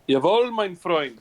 Jawohl, mein Freund.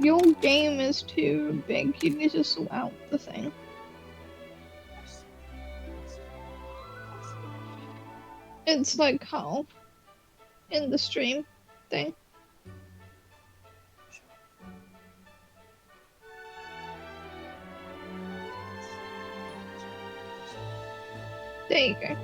Your game is too big. You need to sort out the thing. It's like cut off in the stream thing. There you go.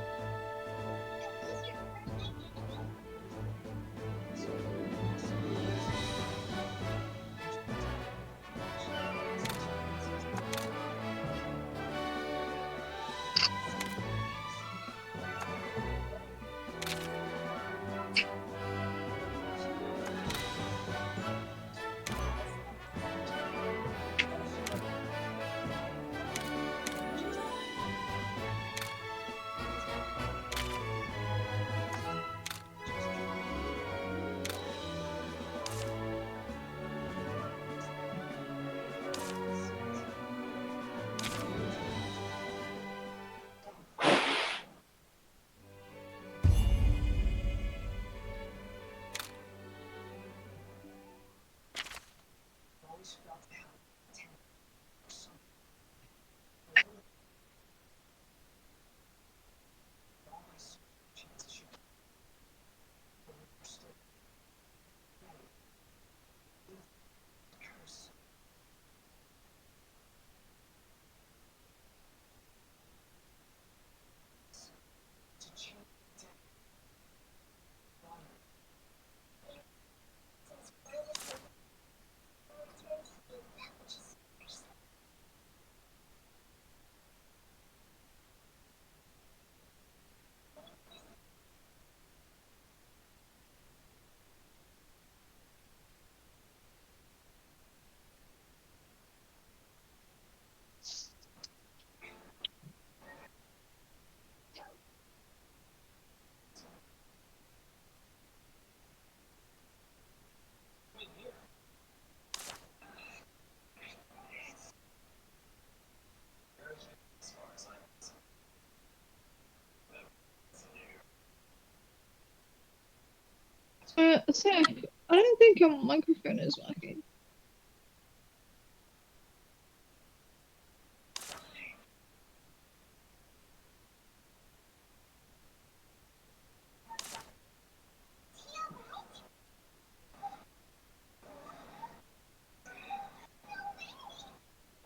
Seth, I don't think your microphone is working.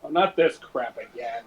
Oh, not this crap again.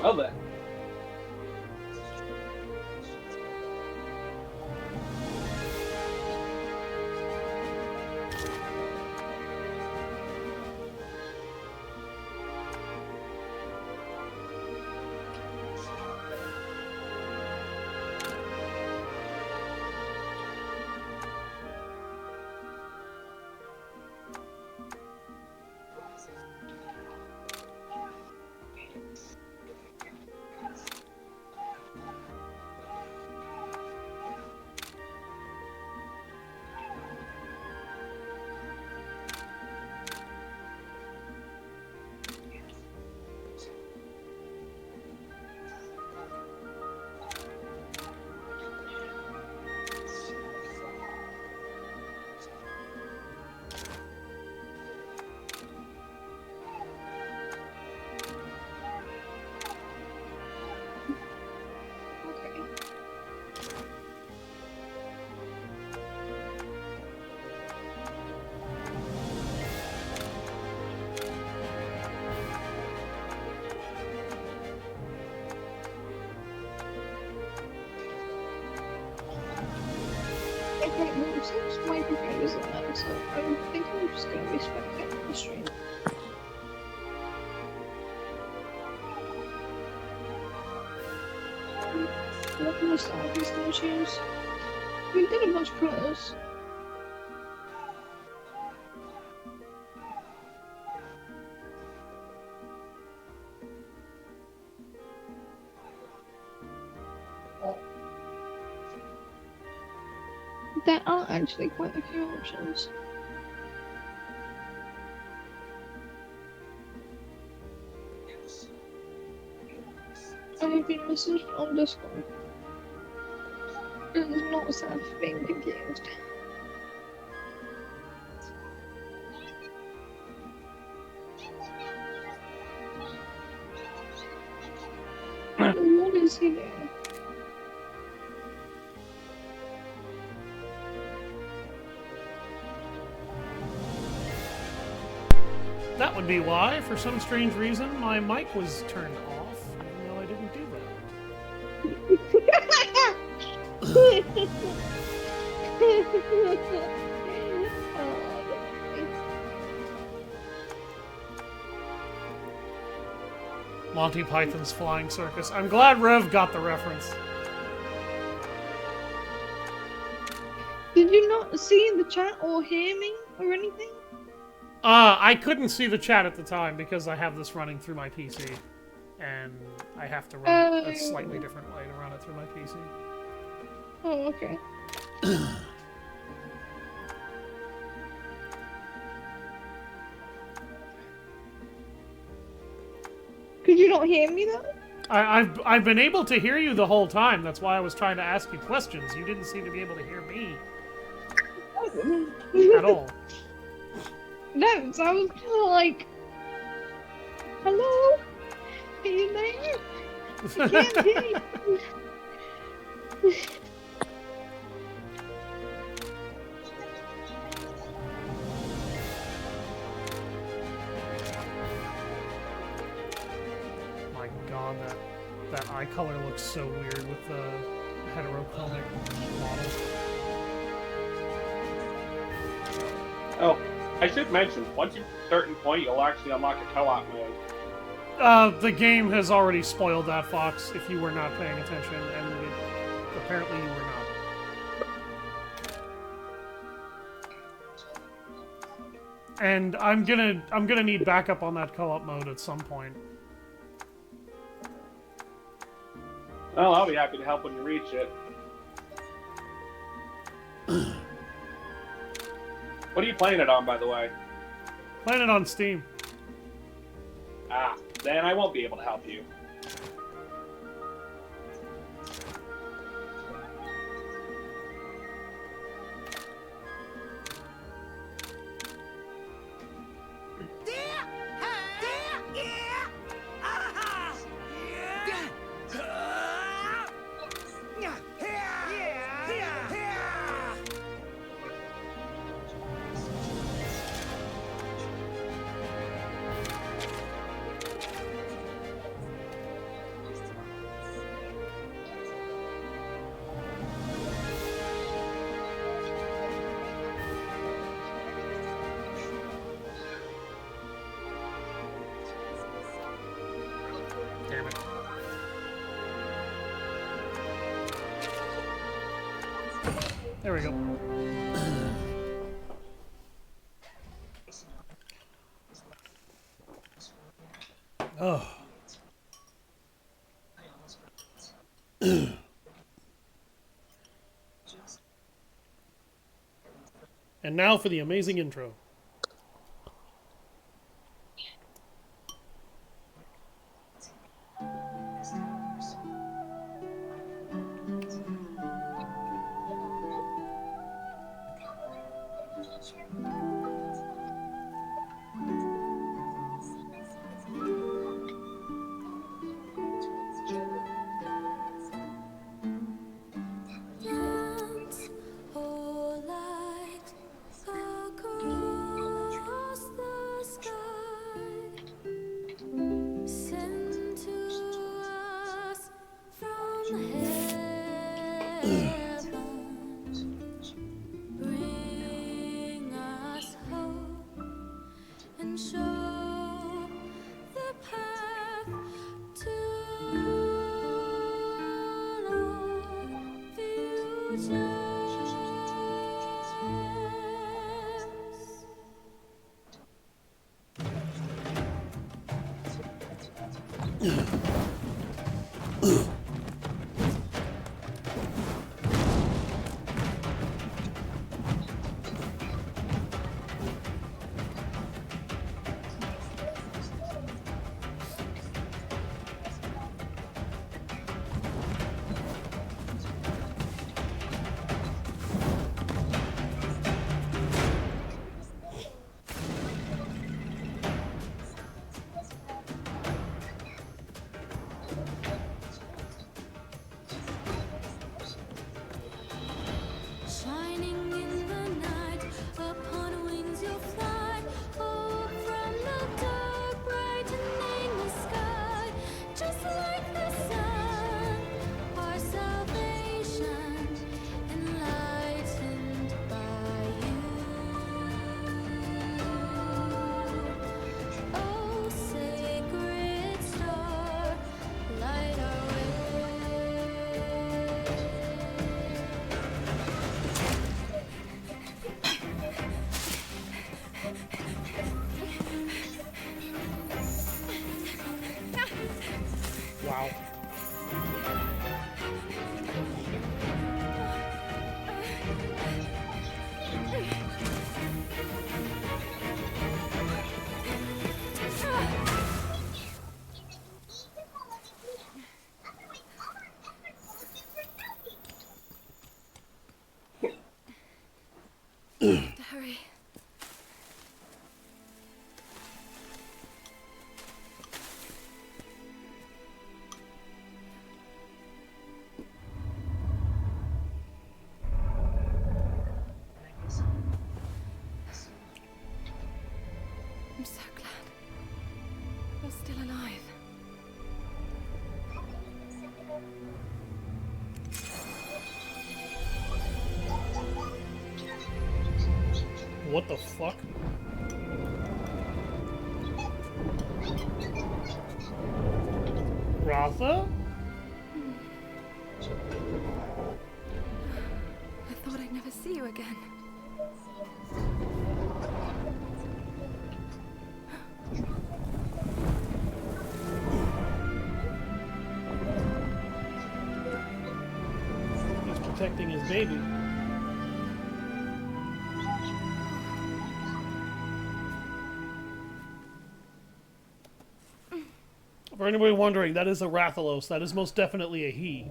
Well then. Okay, well, since my computer's in that, so I think I'm just gonna be spectating the stream. What can I start these gonna choose? We did a bunch of colours. There are actually quite a few options. I have been messaged on Discord. It is not sad for being confused. What is he doing? That would be why, for some strange reason, my mic was turned off, even though I didn't do that. Monty Python's Flying Circus. I'm glad Rev got the reference. Did you not see the chat or hear me or anything? I couldn't see the chat at the time because I have this running through my PC. And I have to run it a slightly different way to run it through my PC. Oh, okay. Could you not hear me though? I've been able to hear you the whole time. That's why I was trying to ask you questions. You didn't seem to be able to hear me at all. No, so I was kind of like, hello? Are you there? I can't hear you. My god, that eye color looks so weird with the heterochromic model. Oh, I should mention, once you hit a certain point, you'll actually unlock a co-op mode. The game has already spoiled that, Fox, if you were not paying attention, and apparently you were not. And I'm gonna need backup on that co-op mode at some point. Well, I'll be happy to help when you reach it. What are you playing it on, by the way? Playing it on Steam. Ah, then I won't be able to help you. There we go. Oh. And now for the amazing intro. Wow. Hurry. I'm so glad you're still alive. What the fuck? Ratha? I thought I'd never see you again. He's protecting his baby. For anybody wondering, that is a Rathalos. That is most definitely a he.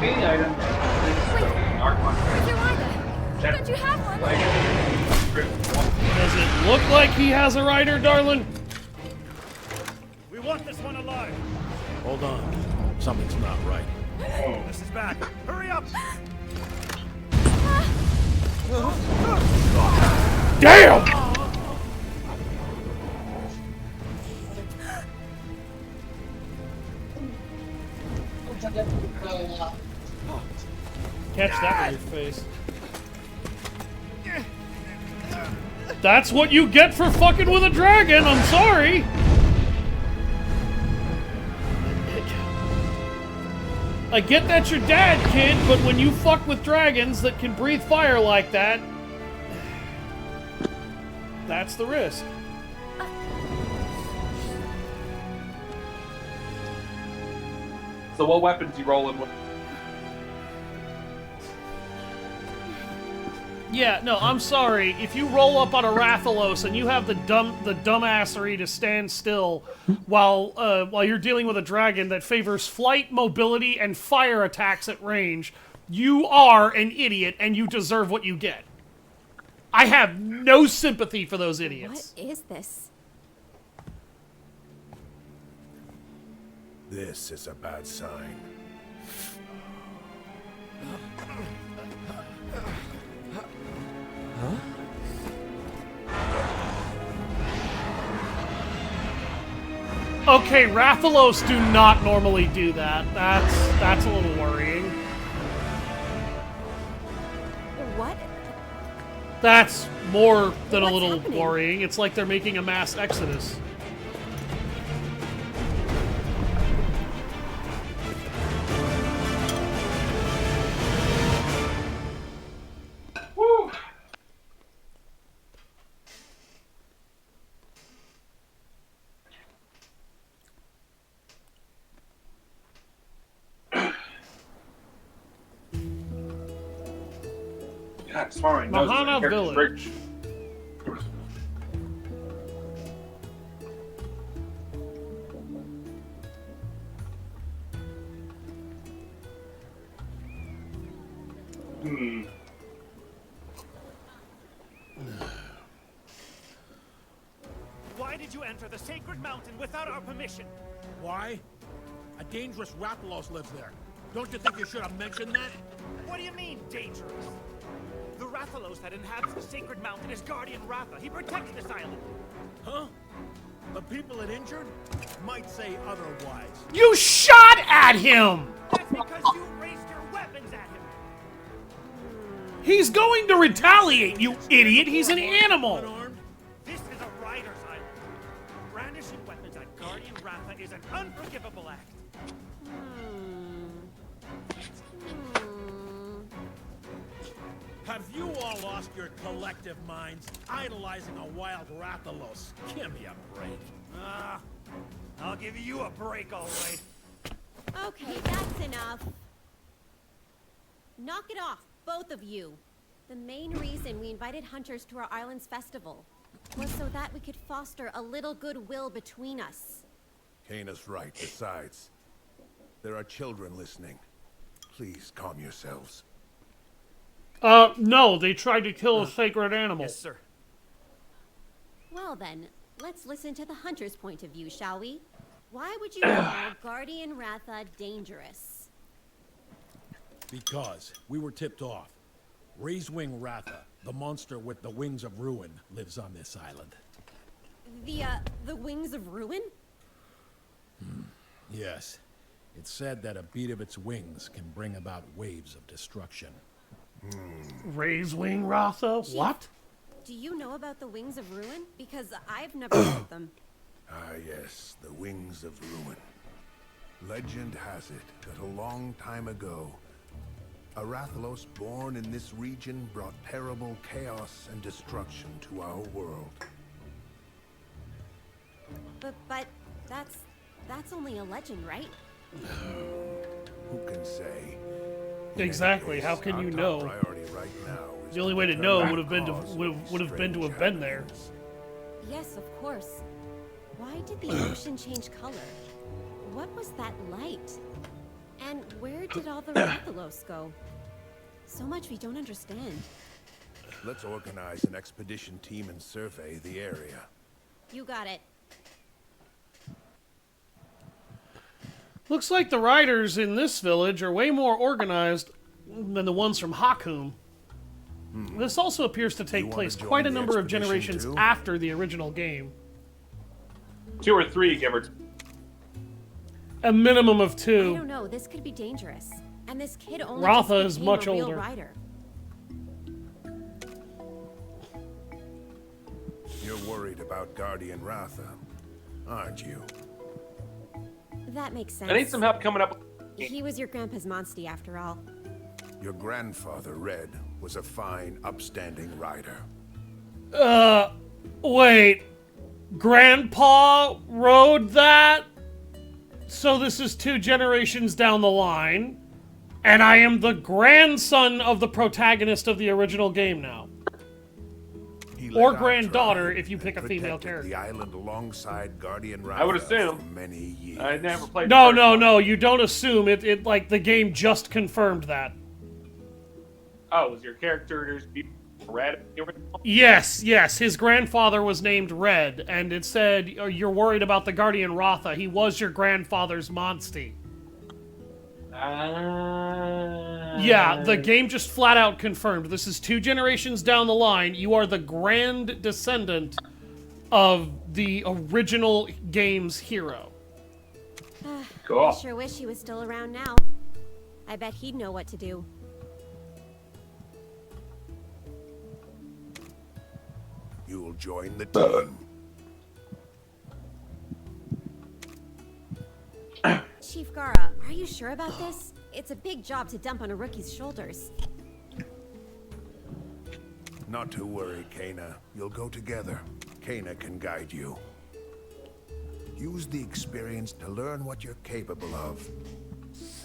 Any item. Dark one. Where's your rider? Don't you have one? Does it look like he has a rider, darling? We want this one alive. Hold on. Something's not right. This is bad. Hurry up! Damn! Catch that with your face. That's what you get for fucking with a dragon, I'm sorry! I get that you're dad, kid, but when you fuck with dragons that can breathe fire like that, that's the risk. So what weapons you rolling with? Yeah, no, I'm sorry. If you roll up on a Rathalos and you have the dumbassery to stand still while you're dealing with a dragon that favors flight, mobility, and fire attacks at range, you are an idiot and you deserve what you get. I have no sympathy for those idiots. What is this? This is a bad sign. Okay, Rathalos do not normally do that. That's a little worrying. What? That's more than a What's little happening? worrying. It's like they're making a mass exodus. Woo! God, swallowing nose is Mahana my character's Village. Why did you enter the sacred mountain without our permission? Why? A dangerous Rathalos lives there. Don't you think you should have mentioned that? What do you mean, dangerous? The Rathalos that inhabits the sacred mountain is Guardian Ratha. He protects this island. Huh? The people it injured might say otherwise. You shot at him! That's because you raised your weapons at him. He's going to retaliate, you idiot! He's an animal! Unarmed? This is a rider's island. Brandishing weapons at Guardian Ratha is an unforgivable act. Have you all lost your collective minds idolizing a wild Rathalos? Give me a break. Ah, I'll give you a break, all right. Okay, that's enough. Knock it off, both of you. The main reason we invited hunters to our island's festival was so that we could foster a little goodwill between us. Kana's right. Besides, there are children listening. Please calm yourselves. No, they tried to kill a sacred animal. Yes, sir. Well then, let's listen to the hunter's point of view, shall we? Why would you call Guardian Ratha dangerous? Because we were tipped off. Raisewing Ratha, the monster with the wings of ruin, lives on this island. The wings of ruin? Yes. It's said that a beat of its wings can bring about waves of destruction. Raisewing Ratha? What? Do you know about the wings of ruin? Because I've never heard of them. Ah, yes, the wings of ruin. Legend has it that a long time ago, a Rathalos born in this region brought terrible chaos and destruction to our world. But that's only a legend, right? Who can say? Exactly. How Yes, can our you top know? priority right now is The only way to prevent know the would have been to cause of would have been to strange have been there. happenings. Yes, of course. Why did the ocean change color? What was that light? And where did all the Rathalos go? So much we don't understand. Let's organize an expedition team and survey the area. You got it. Looks like the riders in this village are way more organized than the ones from Hakum. This also appears to take wanna place join quite a the number of expedition generations too? after the original game. 2 or 3, give or take. A minimum of I 2. don't know. This could be dangerous. And this kid only Ratha just is became much a real older. rider. You're worried about Guardian Ratha, aren't you? That makes sense. I need some help coming up. He was your grandpa's monstie, after all. Your grandfather, Red, was a fine, upstanding rider. Wait. Grandpa rode that? So this is 2 generations down the line, and I am the grandson of the protagonist of the original game now. He Or led our granddaughter, tribe if you pick a and female protected character. the island alongside Guardian Ratha I would assume. for many years. I never played. No, the first no, one. no, you don't assume it. Like, the game just confirmed that. Oh, was your character Red? Yes, his grandfather was named Red, and it said, "Oh, you're worried about the Guardian Ratha. He was your grandfather's monstie." Yeah, the game just flat out confirmed. This is 2 generations down the line. You are the grand descendant of the original game's hero. Cool. I sure wish he was still around now. I bet he'd know what to do. You'll join the team. Chief Gara, are you sure about this? It's a big job to dump on a rookie's shoulders. Not to worry, Kana. You'll go together. Kana can guide you. Use the experience to learn what you're capable of,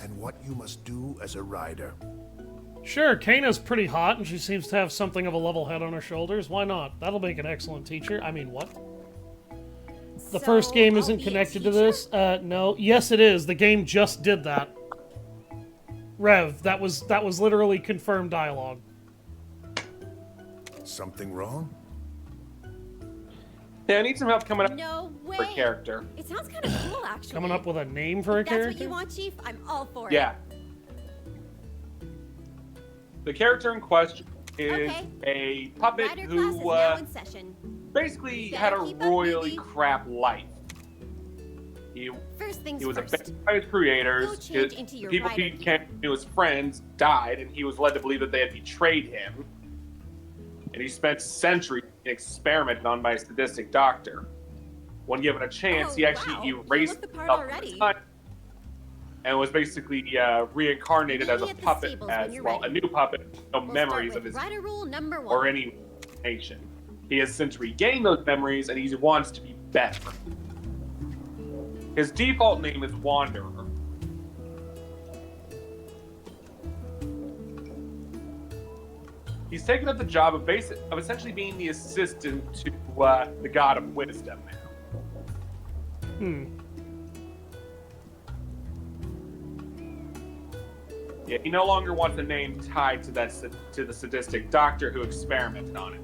and what you must do as a rider. Sure, Kana's pretty hot, and she seems to have something of a level head on her shoulders. Why not? That'll make an excellent teacher. I mean, what? The first game I'll isn't be a connected to teacher? this? No. Yes, it is. The game just did that. Rev, that was literally confirmed dialogue. Something wrong? Yeah, I need some help coming up No way. for character. It sounds kind of cool, actually. Coming up with a name for a If that's character? what you want, Chief, I'm all for it. Yeah. The character in question is Okay. a puppet Rider class is who now in session. basically Better had a keep up, royally baby. crap life. First things He was first. abandoned by his creators. Go change into your people rider he gear. knew as friends died, and he was led to believe that they had betrayed him. And he spent centuries experimented on by a sadistic doctor. When given a chance, Oh, he actually wow. You erased look the part himself from already. his time and was basically reincarnated Meet as me a at the puppet, stables when as you're well, a ready. new puppet, with no We'll memories start of with his rider rule number 1. or any nation. He has since regained those memories, and he wants to be better. His default name is Wanderer. He's taken up the job of essentially being the assistant to the God of Wisdom now. Yeah, he no longer wants a name tied to to the sadistic doctor who experimented on it.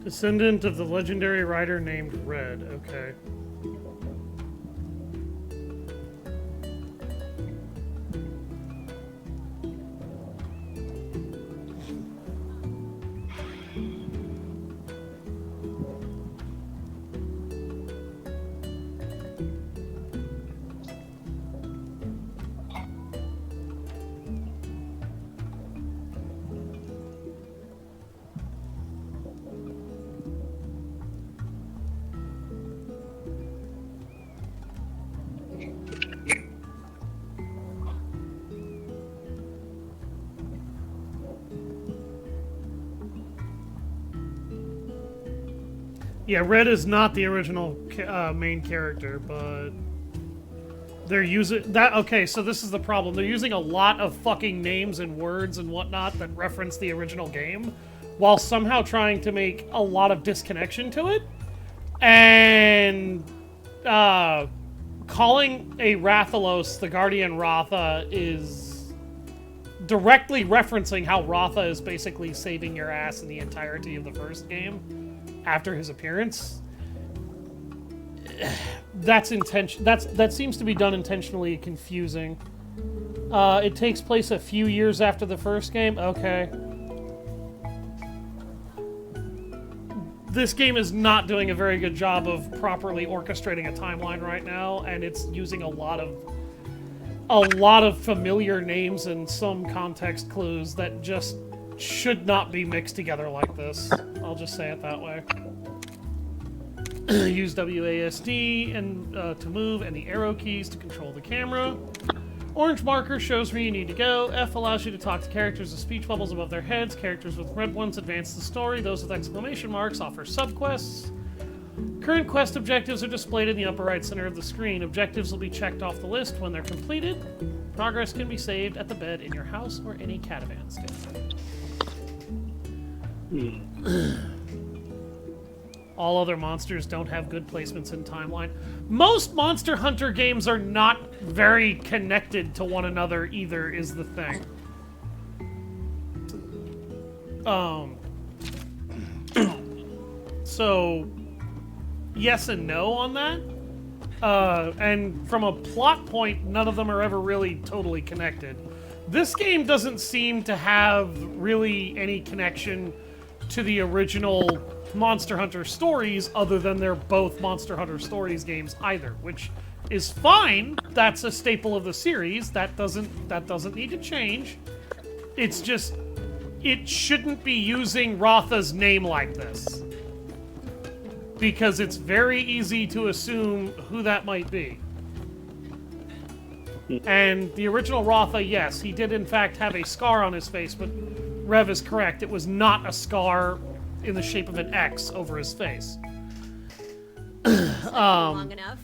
Descendant of the legendary rider named Red. Okay. Yeah, Red is not the original main character, but they're using that. Okay, so this is the problem. They're using a lot of fucking names and words and whatnot that reference the original game, while somehow trying to make a lot of disconnection to it. And calling a Rathalos the Guardian Ratha is directly referencing how Ratha is basically saving your ass in the entirety of the first game after his appearance. that's intention. That seems to be done intentionally confusing. It takes place a few years after the first game. Okay. This game is not doing a very good job of properly orchestrating a timeline right now, and it's using a lot of familiar names and some context clues that just should not be mixed together like this. I'll just say it that way. Use WASD and to move, and the arrow keys to control the camera. Orange marker shows where you need to go. F allows you to talk to characters with speech bubbles above their heads. Characters with red ones advance the story. Those with exclamation marks offer subquests. Current quest objectives are displayed in the upper right center of the screen. Objectives will be checked off the list when they're completed. Progress can be saved at the bed in your house or any catavan stand. All other monsters don't have good placements in timeline. Most Monster Hunter games are not very connected to one another either, is the thing. So, yes and no on that. And from a plot point, none of them are ever really totally connected. This game doesn't seem to have really any connection to the original Monster Hunter stories, other than they're both Monster Hunter Stories games either, which is fine. That's a staple of the series. That doesn't need to change. It's just, it shouldn't be using Ratha's name like this, because it's very easy to assume who that might be. And the original Ratha, yes, he did in fact have a scar on his face, but Rev is correct. It was not a scar in the shape of an X over his face. Long enough.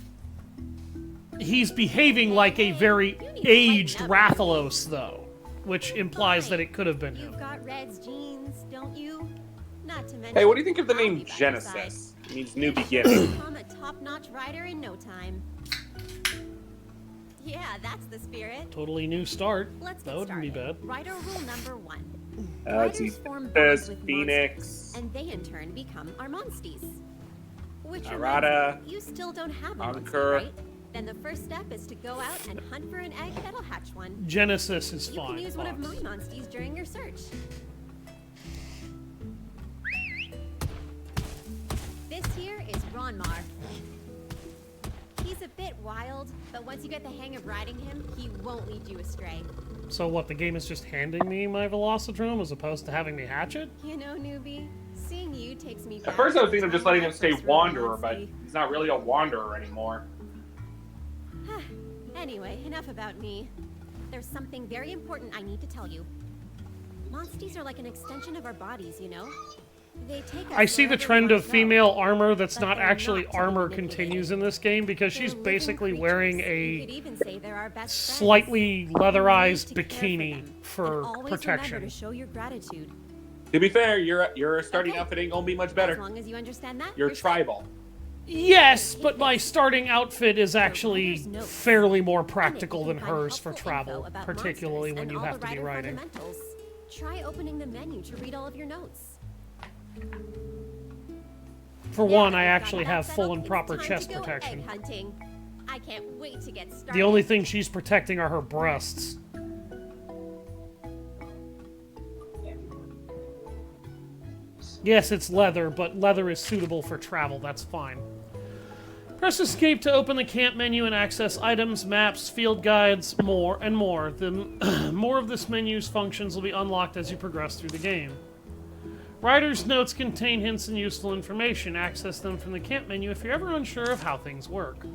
He's behaving like a very aged Rathalos, though, which implies that it could have been him. You've got Red's genes, don't you? Not to mention. Hey, what do you think of the I'll name be by your Genesis? It means new beginning. Become a top-notch rider in no time. Yeah, that's the spirit. Totally new start. Let's That get wouldn't be started. bad. Rider rule number 1. Let's see. Riders form bonds There's with Phoenix. monsters, and they in turn become our monsties. Which Arata. reminds me, you still don't have a monster, Ankur. right? Then the first step is to go out and hunt for an egg that'll hatch one. Genesis is You fine. can use one of my Fox. monsties during your search. This here is Ronmar. He's a bit wild, but once you get the hang of riding him, he won't lead you astray. So what, the game is just handing me my Velocidrome as opposed to having me hatch it? You know, newbie, seeing you takes me back At first I was to thinking of the just time letting when him I stay first rode Wanderer, but Monstie. he's not really a Wanderer anymore. Anyway, enough about me. There's something very important I need to tell you. Monsties are like an extension of our bodies, you know? They take us I see the wherever we trend want of to go. female armor that's But not they're actually not to be armor manipulated. continues in this game, because They're she's living basically creatures. wearing You could a even say they're our best friends. slightly And leatherized we need to care bikini them. for And always protection. remember to show your gratitude. To be fair, your starting Okay. outfit ain't gonna be much As better. long as you understand that, You're set. tribal. Yes, but my starting outfit is actually Rider's notes. fairly more In it, practical you than can find hers for helpful travel, info about particularly monsters when and you all have the to be rider riding. fundamentals. Try opening the menu to read all of your notes. For Now one, that I we've got actually that have full settled, and it's proper time to chest go protection. egg hunting. I can't wait to get started. The only thing she's protecting are her breasts. Yes, it's leather, but leather is suitable for travel, that's fine. Press escape to open the camp menu and access items, maps, field guides, more, and more. The more of this menu's functions will be unlocked as you progress through the game. Rider's notes contain hints and useful information. Access them from the camp menu if you're ever unsure of how things work.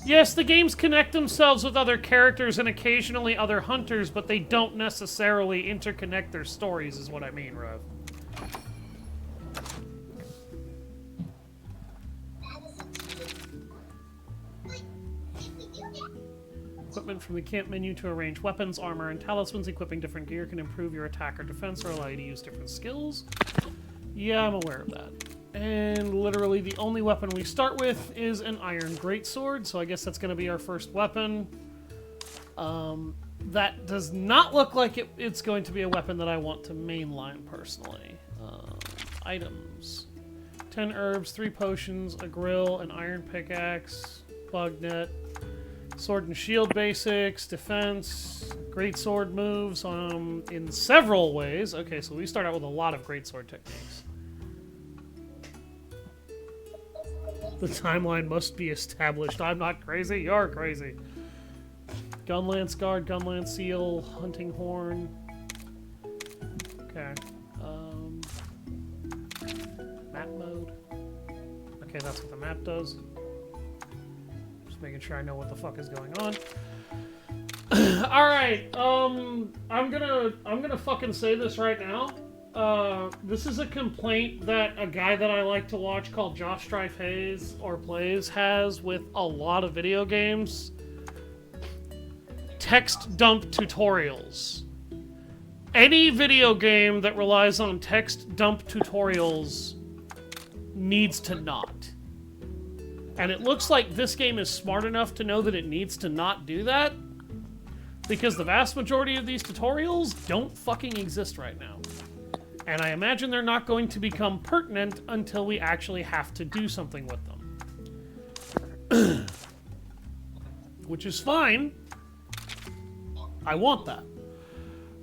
Yes, the games connect themselves with other characters and occasionally other hunters, but they don't necessarily interconnect their stories, is what I mean, Rev. Equipment from the camp menu to arrange weapons, armor, and talismans. Equipping different gear can improve your attack or defense or allow you to use different skills. Yeah, I'm aware of that. And literally the only weapon we start with is an iron greatsword, so I guess that's going to be our first weapon. That does not look like it's going to be a weapon that I want to mainline personally. Items. 10 herbs, 3 potions, a grill, an iron pickaxe, bug net, sword and shield basics, defense, greatsword moves in several ways. Okay, so we start out with a lot of greatsword techniques. The timeline must be established. I'm not crazy, you're crazy. Gunlance guard, gunlance seal, hunting horn. Okay. Map mode. Okay, that's what the map does. Just making sure I know what the fuck is going on. Alright, I'm gonna fucking say this right now. This is a complaint that a guy that I like to watch called Josh Strife Hayes or Plays has with a lot of video games. Text dump tutorials. Any video game that relies on text dump tutorials needs to not. And it looks like this game is smart enough to know that it needs to not do that, because the vast majority of these tutorials don't fucking exist right now. And I imagine they're not going to become pertinent until we actually have to do something with them. Which is fine. I want that.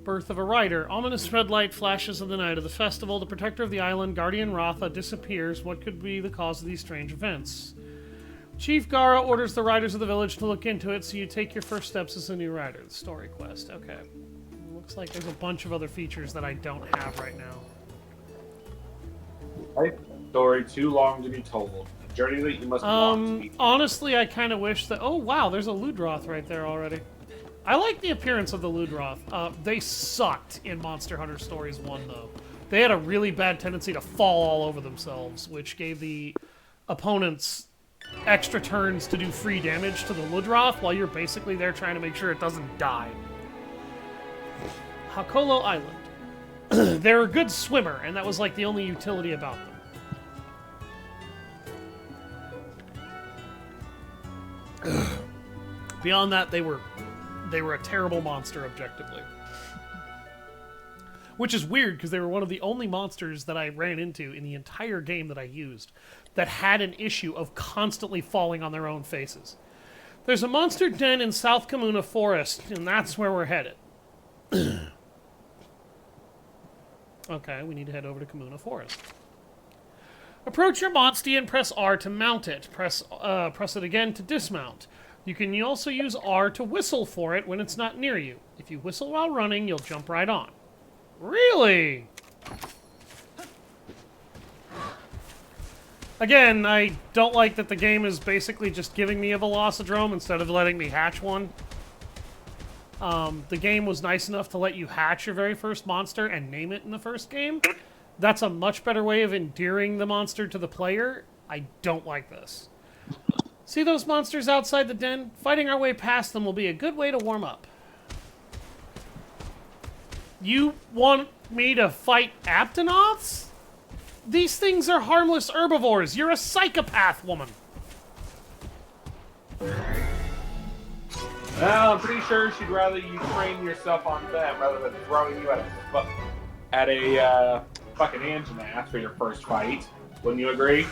Birth of a Rider. Ominous red light flashes in the night of the festival. The protector of the island, Guardian Ratha, disappears. What could be the cause of these strange events? Chief Gara orders the riders of the village to look into it, so you take your first steps as a new rider. The story quest. Okay. Looks like there's a bunch of other features that I don't have right now. Life story too long to be told. A journey that you must walk to be. Honestly, I kind of wish that... Oh, wow, there's a Ludroth right there already. I like the appearance of the Ludroth. They sucked in Monster Hunter Stories 1, though. They had a really bad tendency to fall all over themselves, which gave the opponents extra turns to do free damage to the Ludroth while you're basically there trying to make sure it doesn't die. Hakolo Island. They're a good swimmer, and that was like the only utility about them. Beyond that, they were a terrible monster objectively. Which is weird, because they were one of the only monsters that I ran into in the entire game that I used that had an issue of constantly falling on their own faces. There's a monster den in South Kamuna Forest, and that's where we're headed. Okay, we need to head over to Kamuna Forest. Approach your Monstie and press R to mount it. Press it again to dismount. You can also use R to whistle for it when it's not near you. If you whistle while running, you'll jump right on. Really? Again, I don't like that the game is basically just giving me a Velocidrome instead of letting me hatch one. The game was nice enough to let you hatch your very first monster and name it in the first game. That's a much better way of endearing the monster to the player. I don't like this. See those monsters outside the den? Fighting our way past them will be a good way to warm up. You want me to fight Aptonoths? These things are harmless herbivores. You're a psychopath, woman. Well, I'm pretty sure she'd rather you train yourself on them rather than throwing you at a fucking Anjanath for your first fight. Wouldn't you agree?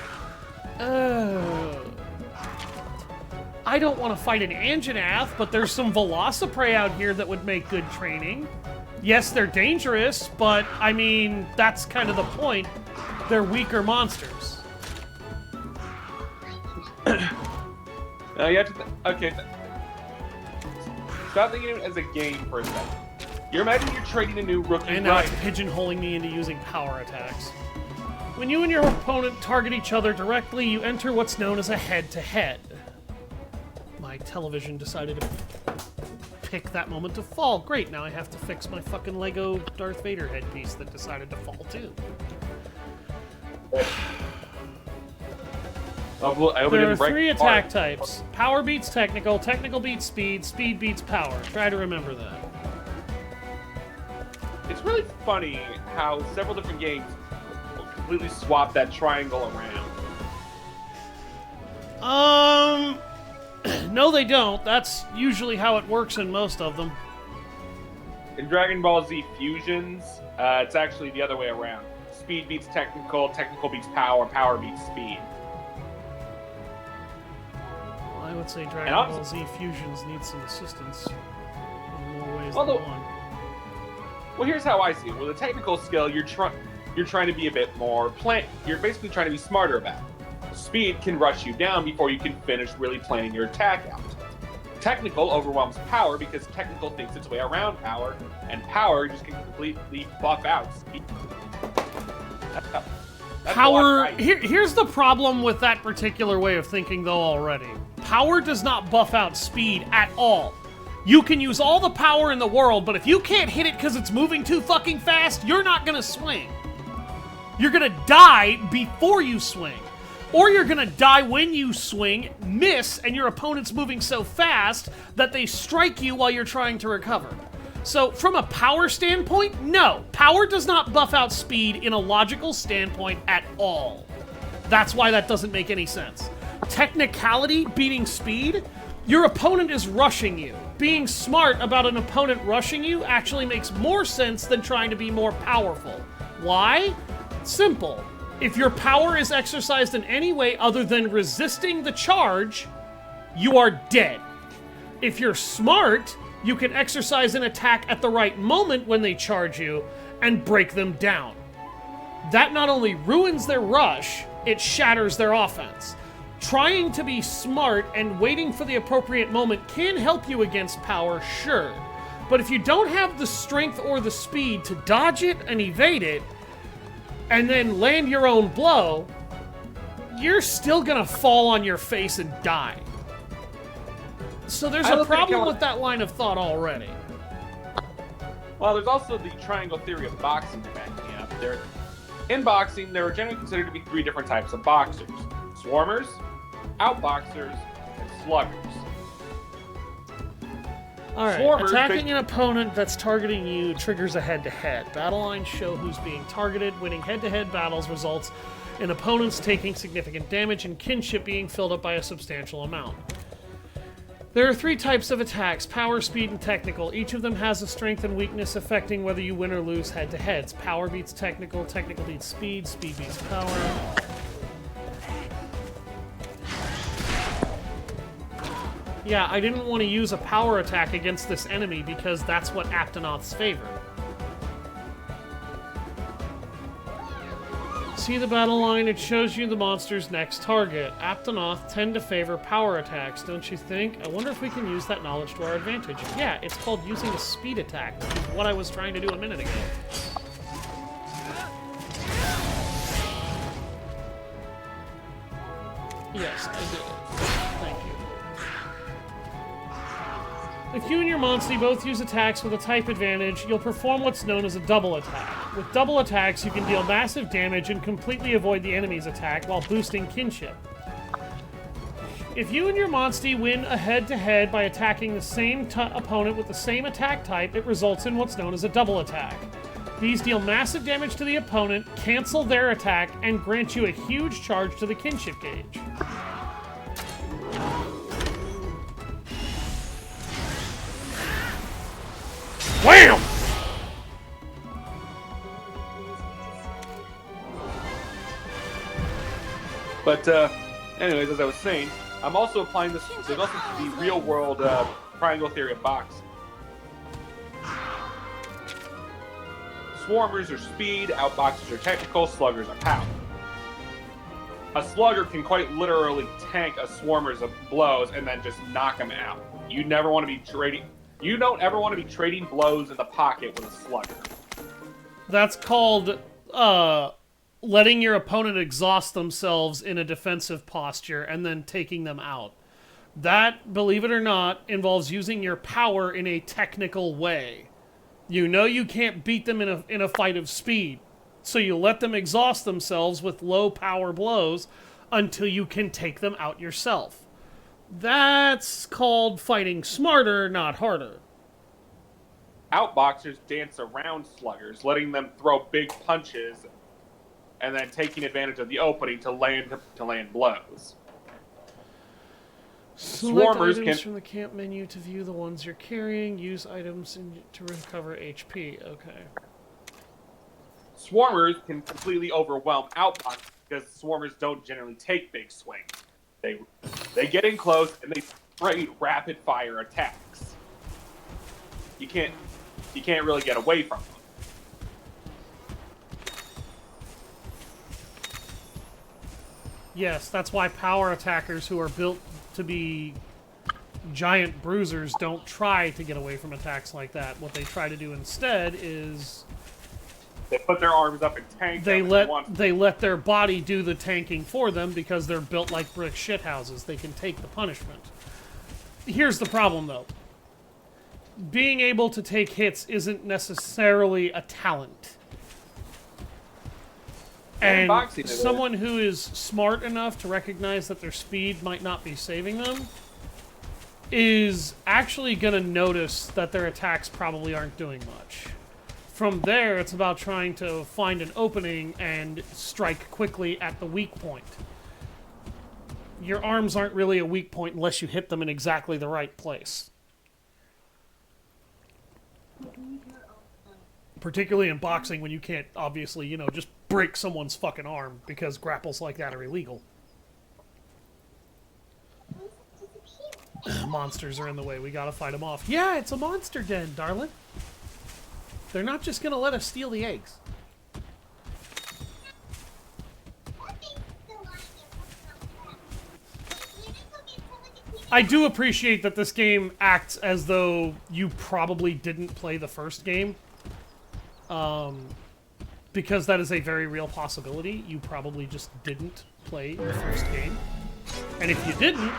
I don't want to fight an Anjanath, but there's some Velociprey out here that would make good training. Yes, they're dangerous, but, I mean, that's kind of the point. They're weaker monsters. Now you have to... Okay. Stop thinking of it as a game for a second. You imagine you're trading a new rookie And now it's rider. pigeonholing me into using power attacks. When you and your opponent target each other directly, you enter what's known as a head-to-head. My television decided to pick that moment to fall. Great, now I have to fix my fucking Lego Darth Vader headpiece that decided to fall too. There are 3 attack types. Power beats technical, technical beats speed, speed beats power. Try to remember that. It's really funny how several different games completely swap that triangle around. No, they don't. That's usually how it works in most of them. In Dragon Ball Z Fusions, it's actually the other way around. Speed beats technical, technical beats power, power beats speed. Well, I would say Dragon Ball Z Fusions need some assistance in more ways than one. Well, here's how I see it. With a technical skill, you're trying to be a bit more You're basically trying to be smarter about it. Speed can rush you down before you can finish really planning your attack out. Technical overwhelms power because technical thinks its way around power, and power just can completely buff out speed. Power. Here's the problem with that particular way of thinking, though. Already, power does not buff out speed at all. You can use all the power in the world, but if you can't hit it because it's moving too fucking fast, you're not gonna swing. You're gonna die before you swing. Or you're gonna die when you swing, miss, and your opponent's moving so fast that they strike you while you're trying to recover. So, from a power standpoint, no. Power does not buff out speed in a logical standpoint at all. That's why that doesn't make any sense. Technicality beating speed, your opponent is rushing you. Being smart about an opponent rushing you actually makes more sense than trying to be more powerful. Why? Simple. If your power is exercised in any way other than resisting the charge, you are dead. If you're smart, you can exercise an attack at the right moment when they charge you and break them down. That not only ruins their rush, it shatters their offense. Trying to be smart and waiting for the appropriate moment can help you against power, sure. But if you don't have the strength or the speed to dodge it and evade it, and then land your own blow, you're still gonna fall on your face and die. So there's a problem with that line of thought already. Well, there's also the triangle theory of boxing to back me up. In boxing, there are generally considered to be three different types of boxers. Swarmers, outboxers, and sluggers. Alright, attacking an opponent that's targeting you triggers a head-to-head. Battle lines show who's being targeted. Winning head-to-head battles results in opponents taking significant damage and kinship being filled up by a substantial amount. There are three types of attacks: power, speed, and technical. Each of them has a strength and weakness affecting whether you win or lose head-to-heads. Power beats technical, technical beats speed, speed beats power. Yeah, I didn't want to use a power attack against this enemy because that's what Aptonoth's favor. See the battle line, it shows you the monster's next target. Aptonoth tend to favor power attacks, don't you think? I wonder if we can use that knowledge to our advantage. Yeah, it's called using a speed attack, which is what I was trying to do a minute ago. Yes, I did it. Thank you. If you and your Monstie both use attacks with a type advantage, you'll perform what's known as a double attack. With double attacks, you can deal massive damage and completely avoid the enemy's attack while boosting kinship. If you and your Monstie win a head-to-head by attacking the same opponent with the same attack type, it results in what's known as a double attack. These deal massive damage to the opponent, cancel their attack, and grant you a huge charge to the kinship gauge. Wham! But, anyways, as I was saying, I'm also applying this. There's also the real-world triangle theory of boxing. Swarmers are speed, outboxers are technical, sluggers are power. A slugger can quite literally tank a swarmer's blows and then just knock him out. You never want to be trading. You don't ever want to be trading blows in the pocket with a slugger. That's called letting your opponent exhaust themselves in a defensive posture and then taking them out. That, believe it or not, involves using your power in a technical way. You know you can't beat them in a fight of speed, so you let them exhaust themselves with low power blows until you can take them out yourself. That's called fighting smarter, not harder. Outboxers dance around sluggers, letting them throw big punches and then taking advantage of the opening to land blows. Select Swarmers items can from the camp menu to view the ones you're carrying. Use items to recover HP. Okay. Swarmers can completely overwhelm outbox because swarmers don't generally take big swings. They get in close and they spray rapid fire attacks. You can't really get away from them. Yes, that's why power attackers who are built to be giant bruisers don't try to get away from attacks like that. What they try to do instead is They put their arms up and tank. they them let let their body do the tanking for them because they're built like brick shithouses. They can take the punishment. Here's the problem, though. Being able to take hits isn't necessarily a talent. And boxing it is. someone who is smart enough to recognize that their speed might not be saving them is actually going to notice that their attacks probably aren't doing much. From there, it's about trying to find an opening and strike quickly at the weak point. Your arms aren't really a weak point unless you hit them in exactly the right place. Particularly in boxing when you can't, obviously, just break someone's fucking arm because grapples like that are illegal. Monsters are in the way. We gotta fight them off. Yeah, it's a monster den, darling. They're not just gonna let us steal the eggs. I do appreciate that this game acts as though you probably didn't play the first game. Because that is a very real possibility. You probably just didn't play the first game. And if you didn't,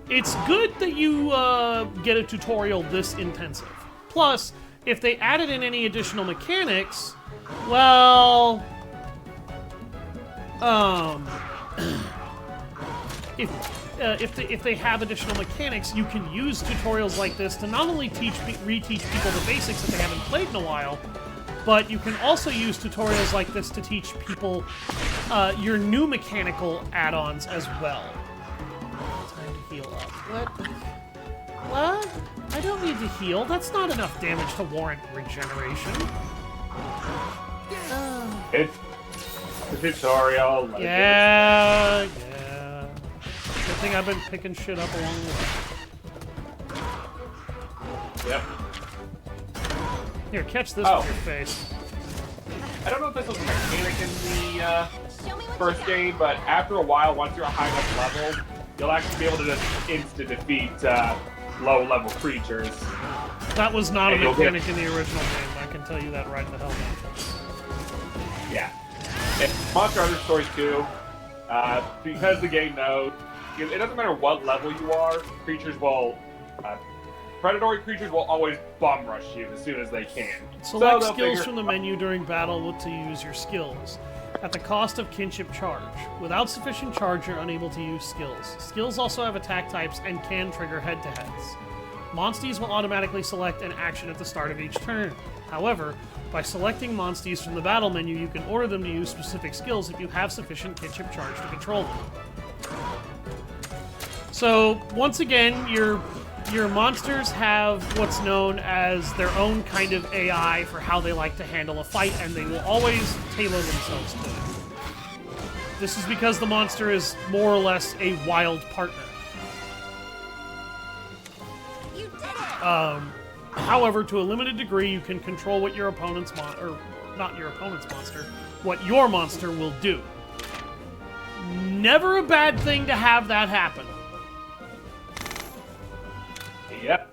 it's good that you get a tutorial this intensive. Plus, if they added in any additional mechanics, well... If they have additional mechanics, you can use tutorials like this to not only reteach people the basics that they haven't played in a while, but you can also use tutorials like this to teach people your new mechanical add-ons as well. Time to heal up. What? I don't need to heal. That's not enough damage to warrant regeneration. It's the tutorial. Yeah. Good thing I've been picking shit up along the way. Yep. Here, catch this with your face. I don't know if this was a mechanic in the first game, but after a while, once you're a high enough level, you'll actually be able to just insta-defeat low-level creatures. That was not a mechanic in the original game, I can tell you that right the hell now. Yeah. And Monster Hunter Stories 2, because the game knows, it doesn't matter what level you are, predatory creatures will always bum rush you as soon as they can. Select skills from the menu during battle to use your skills. At the cost of kinship charge. Without sufficient charge, you're unable to use skills. Skills also have attack types and can trigger head-to-heads. Monsties will automatically select an action at the start of each turn. However, by selecting Monsties from the battle menu, you can order them to use specific skills if you have sufficient kinship charge to control them. So, once again, your monsters have what's known as their own kind of AI for how they like to handle a fight, and they will always tailor themselves to it. This is because the monster is more or less a wild partner. You did it! However, to a limited degree, you can control what your opponent's what your monster will do. Never a bad thing to have that happen. Yep.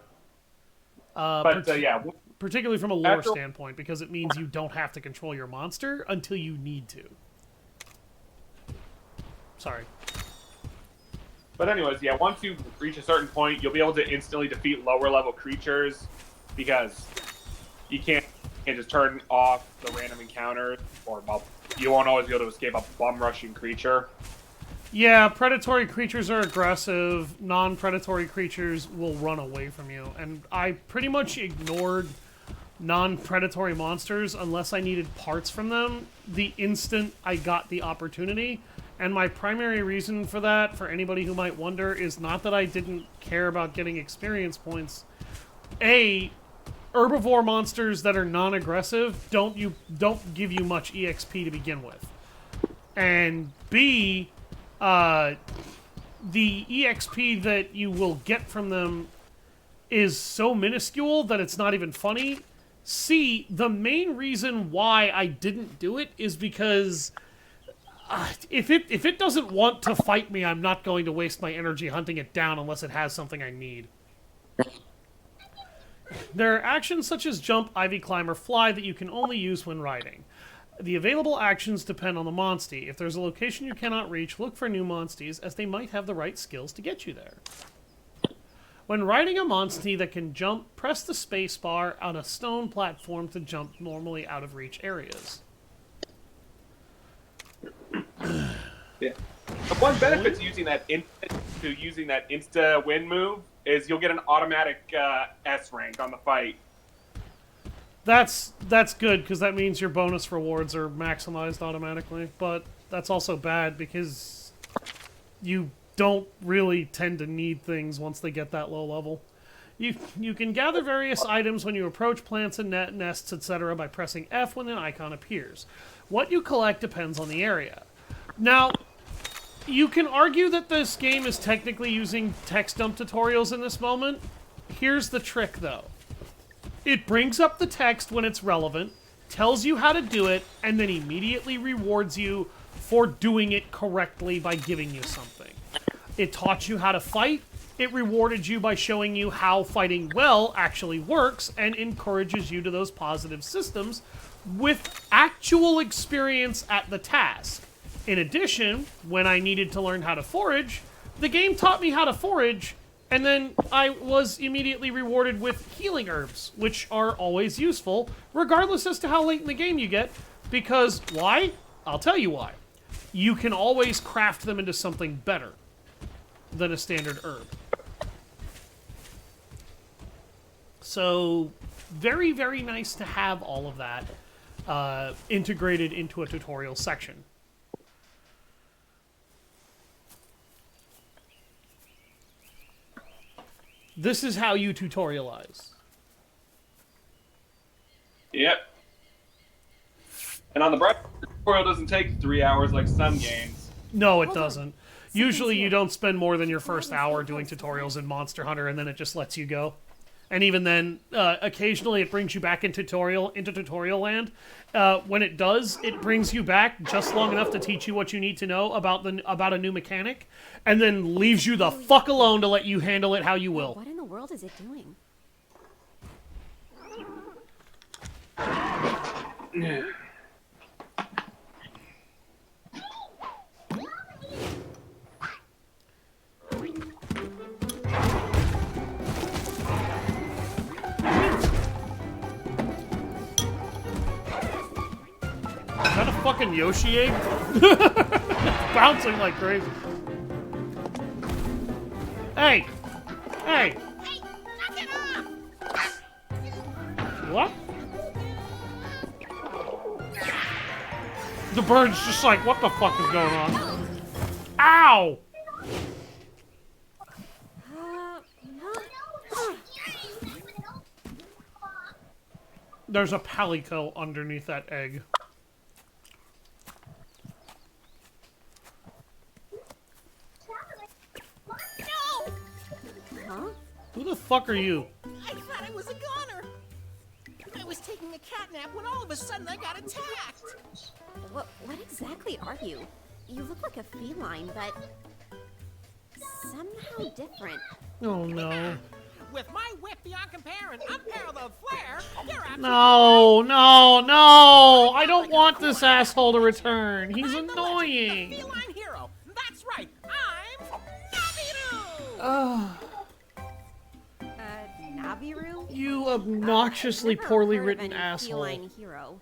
Yeah. Particularly from a lore standpoint, because it means you don't have to control your monster until you need to. Sorry. But anyways, yeah, once you reach a certain point, you'll be able to instantly defeat lower level creatures because you can't just turn off the random encounter, or you won't always be able to escape a bum rushing creature. Yeah, predatory creatures are aggressive. Non-predatory creatures will run away from you. And I pretty much ignored non-predatory monsters unless I needed parts from them the instant I got the opportunity. And my primary reason for that, for anybody who might wonder, is not that I didn't care about getting experience points. A, herbivore monsters that are non-aggressive don't give you much EXP to begin with. And B, the EXP that you will get from them is so minuscule that it's not even funny. C, the main reason why I didn't do it is because if it doesn't want to fight me, I'm not going to waste my energy hunting it down unless it has something I need. There are actions such as jump, ivy climb, or fly that you can only use when riding. The available actions depend on the monstie. If there's a location you cannot reach, look for new monsties, as they might have the right skills to get you there. When riding a monstie that can jump, press the space bar on a stone platform to jump normally out of reach areas. Yeah. The one benefit to using that insta win move is you'll get an automatic S rank on the fight. That's good, because that means your bonus rewards are maximized automatically, but that's also bad because you don't really tend to need things once they get that low level. You can gather various items when you approach plants and nests, etc. by pressing F when an icon appears. What you collect depends on the area. Now, you can argue that this game is technically using text dump tutorials in this moment. Here's the trick, though. It brings up the text when it's relevant, tells you how to do it, and then immediately rewards you for doing it correctly by giving you something. It taught you how to fight, it rewarded you by showing you how fighting well actually works, and encourages you to those positive systems with actual experience at the task. In addition, when I needed to learn how to forage, the game taught me how to forage, and then I was immediately rewarded with healing herbs, which are always useful, regardless as to how late in the game you get, because why? I'll tell you why. You can always craft them into something better than a standard herb. So, very, very nice to have all of that integrated into a tutorial section. This is how you tutorialize. Yep. And on the bright side, the tutorial doesn't take 3 hours like some games. No, it doesn't. Usually you don't spend more than your first hour doing tutorials in Monster Hunter, and then it just lets you go. And even then, occasionally it brings you back into tutorial land. When it does, it brings you back just long enough to teach you what you need to know about a new mechanic, and then leaves you the fuck alone to let you handle it how you will. What in the world is it doing? Is that a fucking Yoshi egg? Bouncing like crazy. Hey! Hey! Hey, knock it off! What? The bird's just like, what the fuck is going on? Ow! There's a palico underneath that egg. Who the fuck are you? I thought I was a goner. I was taking a cat nap when all of a sudden I got attacked. What exactly are you? You look like a feline, but somehow different. Oh no. With my whip beyond compare and unparalleled flair, you're absolutely No, no, no! I don't want this asshole to return. He's I'm the annoying. feline hero. That's right. I'm Nabiru. Nabiru? You obnoxiously Never poorly heard of written any asshole. feline hero.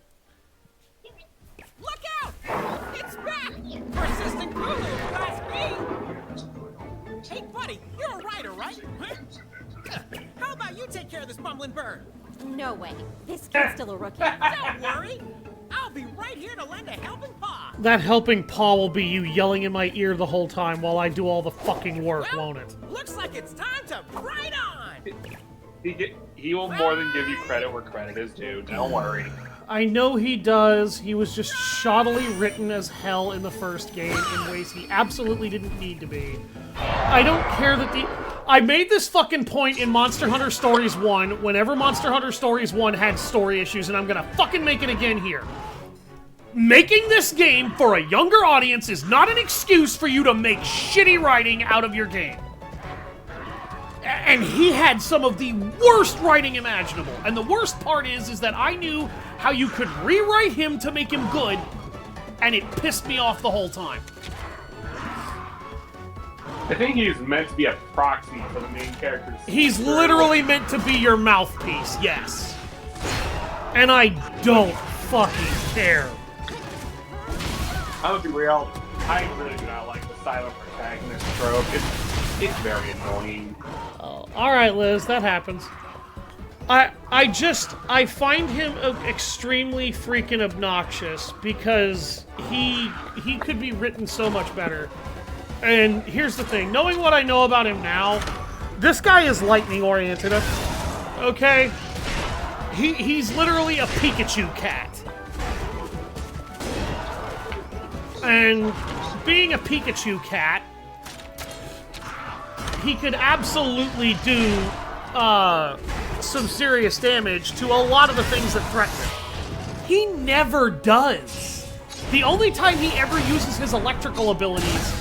Look out! It's back! Persistent Kulu, that's me! Hey, buddy, you're a rider, right? Huh? How about you take care of this bumbling bird? No way. This kid's still a rookie. Don't worry. I'll be right here to lend a helping paw. That helping paw will be you yelling in my ear the whole time while I do all the fucking work, won't it? Looks like it's time to ride on. He will more than give you credit where credit is due. Don't worry. I know he does. He was just shoddily written as hell in the first game in ways he absolutely didn't need to be. I don't care that I made this fucking point in Monster Hunter Stories 1 whenever Monster Hunter Stories 1 had story issues, and I'm gonna fucking make it again here. Making this game for a younger audience is not an excuse for you to make shitty writing out of your game. And he had some of the worst writing imaginable. And the worst part is that I knew how you could rewrite him to make him good, and it pissed me off the whole time. I think he's meant to be a proxy for the main character. He's literally meant to be your mouthpiece, yes. And I don't fucking care. I'm gonna be real. I really do not like the silent protagonist trope. It's very annoying. Oh, all right, Liz, that happens. I find him extremely freaking obnoxious because he could be written so much better. And here's the thing, knowing what I know about him now, this guy is lightning oriented. Okay, he's literally a Pikachu cat. And being a Pikachu cat, he could absolutely do some serious damage to a lot of the things that threaten him. He never does. The only time he ever uses his electrical abilities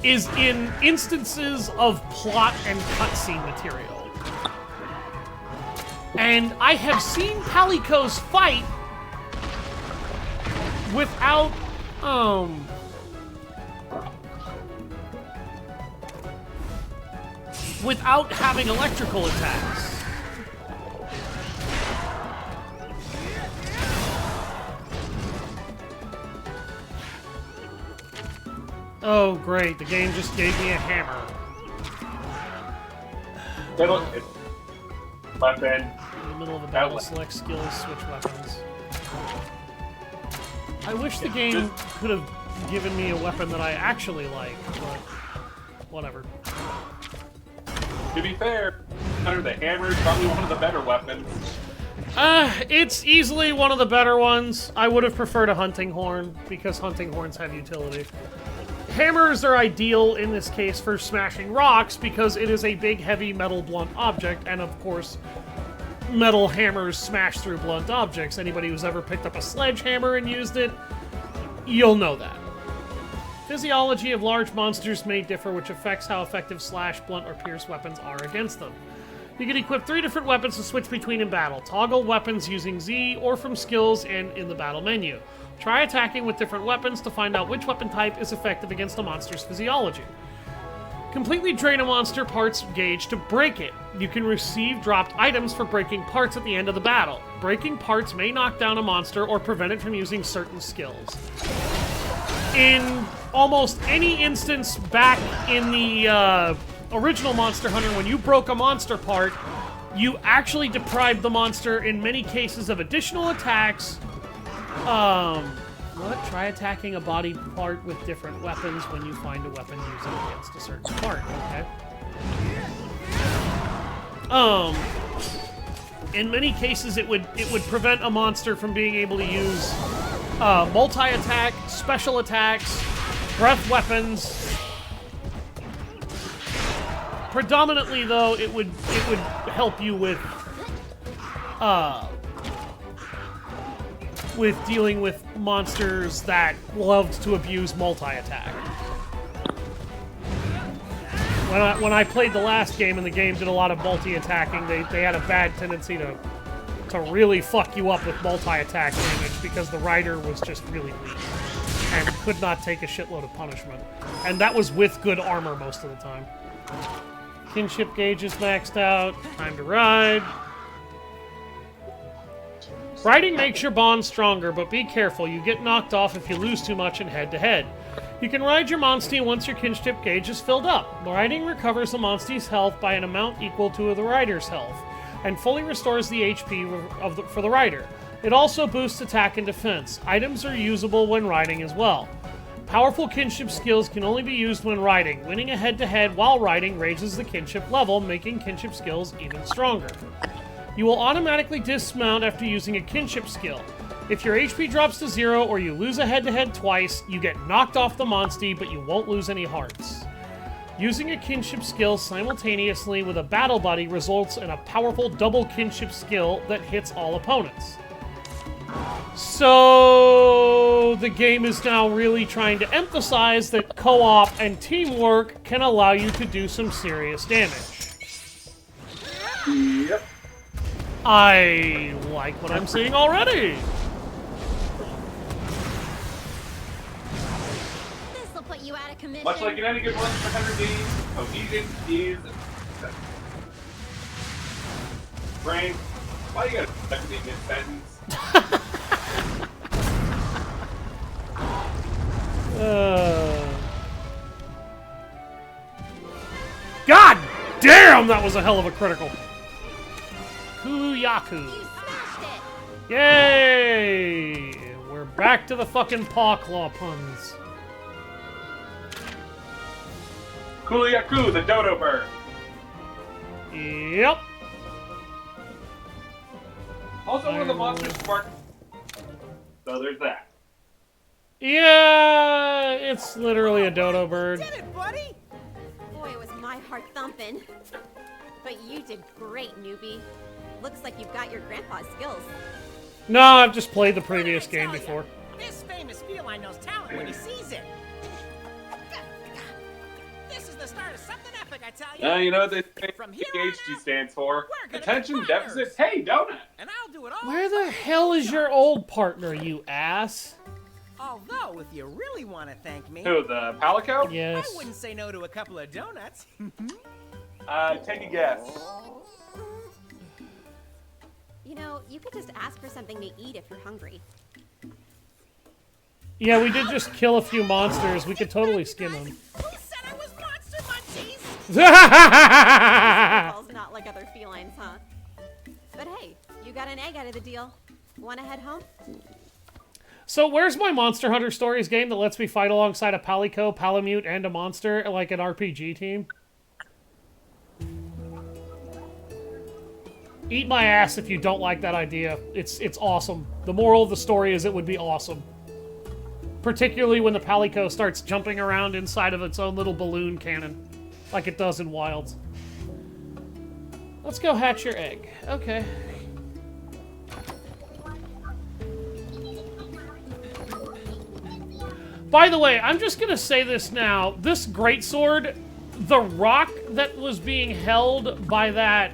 is in instances of plot and cutscene material. And I have seen Palicos fight without, without having electrical attacks. Oh, great. The game just gave me a hammer. Weapon. In the middle of a battle, select skills, switch weapons. I wish the game could have given me a weapon that I actually like, but whatever. To be fair, Hunter, the hammer is probably one of the better weapons. It's easily one of the better ones. I would have preferred a hunting horn, because hunting horns have utility. Hammers are ideal in this case for smashing rocks, because it is a big, heavy metal blunt object, and of course, metal hammers smash through blunt objects. Anybody who's ever picked up a sledgehammer and used it, you'll know that. Physiology of large monsters may differ, which affects how effective slash, blunt, or pierce weapons are against them. You can equip 3 different weapons to switch between in battle. Toggle weapons using Z or from skills and in the battle menu. Try attacking with different weapons to find out which weapon type is effective against a monster's physiology. Completely drain a monster parts gauge to break it. You can receive dropped items for breaking parts at the end of the battle. Breaking parts may knock down a monster or prevent it from using certain skills. In almost any instance back in the original Monster Hunter, when you broke a monster part, you actually deprived the monster in many cases of additional attacks. What? Try attacking a body part with different weapons when you find a weapon using against a certain part. Okay. In many cases, it would prevent a monster from being able to use multi-attack, special attacks, breath weapons. Predominantly, though, it would help you with dealing with monsters that loved to abuse multi-attack. When I played the last game and the game did a lot of multi-attacking, they had a bad tendency to really fuck you up with multi-attack damage because the rider was just really weak and could not take a shitload of punishment. And that was with good armor most of the time. Kinship gauge is maxed out. Time to ride. Riding makes your bond stronger, but be careful. You get knocked off if you lose too much in head-to-head. You can ride your Monstie once your kinship gauge is filled up. Riding recovers the Monstie's health by an amount equal to the rider's health. and fully restores the HP for the rider. It also boosts attack and defense. Items are usable when riding as well. Powerful kinship skills can only be used when riding. Winning a head-to-head while riding raises the kinship level, making kinship skills even stronger. You will automatically dismount after using a kinship skill. If your HP drops to 0 or you lose a head-to-head twice, you get knocked off the monstie, but you won't lose any hearts. Using a kinship skill simultaneously with a battle buddy results in a powerful double kinship skill that hits all opponents. So the game is now really trying to emphasize that co-op and teamwork can allow you to do some serious damage. Yep. I like what I'm seeing already. This'll put you out of commission. Much like in any good Monster Hunter game, cohesion is Brain, why you gotta stuck me mid-sentence? God damn, that was a hell of a critical. Kuyaku. You smashed it. Yay! We're back to the fucking paw claw puns. Kuliaku, the dodo bird. Yep. Also one of the monsters spark. So there's that. Yeah, it's literally a dodo bird. Did it, buddy? Boy, was my heart thumping. But you did great, newbie. Looks like you've got your grandpa's skills. No, I've just played the previous game before. This famous feline knows talent when he sees it. This is the start of something epic, I tell you. You know what they think From here on ADHD out, stands for? we're gonna Attention be Deficit fighters. Hey Donut! And I'll do it all. Where the hell is your old partner, you ass? Although, if you really want to thank me, Who, the Palico? Yes. I wouldn't say no to a couple of donuts. Take a guess. You know, you could just ask for something to eat if you're hungry. Yeah, we did just kill a few monsters. We could totally skim them. Who said I was monster munchies? Ball's not like other felines, huh? But hey, you got an egg out of the deal. Want to head home? So where's my Monster Hunter Stories game that lets me fight alongside a Palico, Palamute, and a monster like an RPG team? Eat my ass if you don't like that idea. It's awesome. The moral of the story is it would be awesome. Particularly when the Palico starts jumping around inside of its own little balloon cannon. Like it does in Wilds. Let's go hatch your egg. Okay. By the way, I'm just gonna say this now. This greatsword, the rock that was being held by that,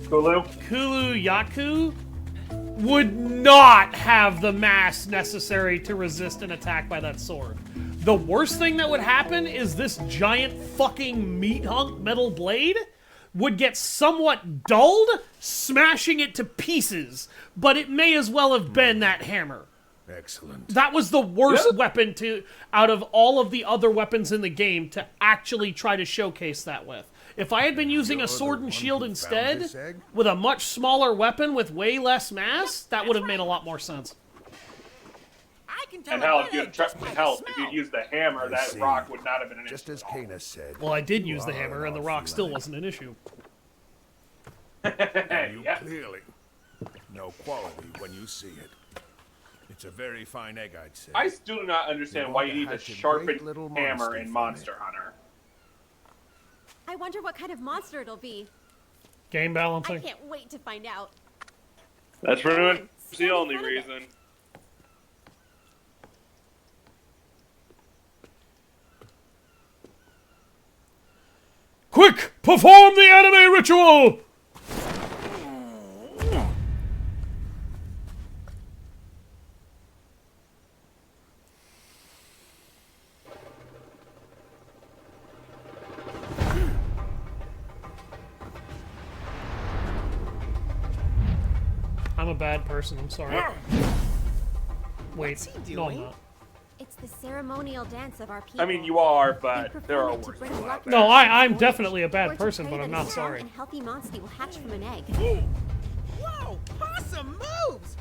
Kulu Yaku would not have the mass necessary to resist an attack by that sword. The worst thing that would happen is this giant fucking meat hunk metal blade would get somewhat dulled, smashing it to pieces, but it may as well have been that hammer. Excellent. That was the worst weapon out of all of the other weapons in the game to actually try to showcase that with. If I had been using a sword and shield instead, with a much smaller weapon with way less mass, that would have made a lot more sense. I can tell And hell, a if good you'd, egg just by the if you'd smell. used the hammer, I that see. rock would not have been an Just issue. as Kana said. Well, I did you use the are hammer, and the our rock still feline. wasn't an issue. You Yeah. clearly know quality when you see it. It's a very fine egg, I'd say. I still do not understand why you need a Hatch a great sharpened little hammer monster in from Monster it. Hunter. I wonder what kind of monster it'll be. Game I balancing. can't wait to find out. That's pretty much the stand in only front of it. reason. Quick! Perform the anime ritual! I'm a bad person, I'm sorry. Wait, What's he no I'm doing? not. It's the ceremonial dance of our people. I mean, you are, They but perform there are it to worse bring people luck out to there. No, our I'm voyage, definitely a bad or to person, pray but I'm that a not strong sorry. and healthy monster will hatch from an egg. Whoa! Awesome moves!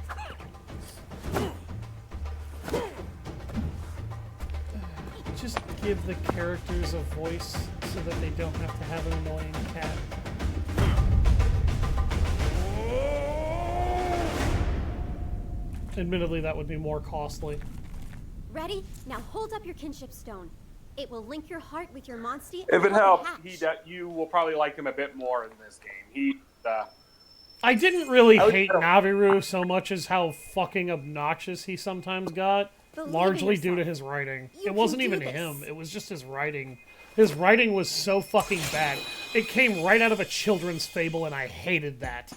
Just give the characters a voice so that they don't have to have an annoying cat. Admittedly, that would be more costly. Ready? Now hold up your kinship stone. It will link your heart with your monstie. If it and help helps, hatch. you will probably like him a bit more in this game. I didn't really I would- hate Naviru so much as how fucking obnoxious he sometimes got, Believe in largely due to yourself. his writing. You It wasn't can do even this. him, it was just his writing. His writing was so fucking bad. It came right out of a children's fable, and I hated that.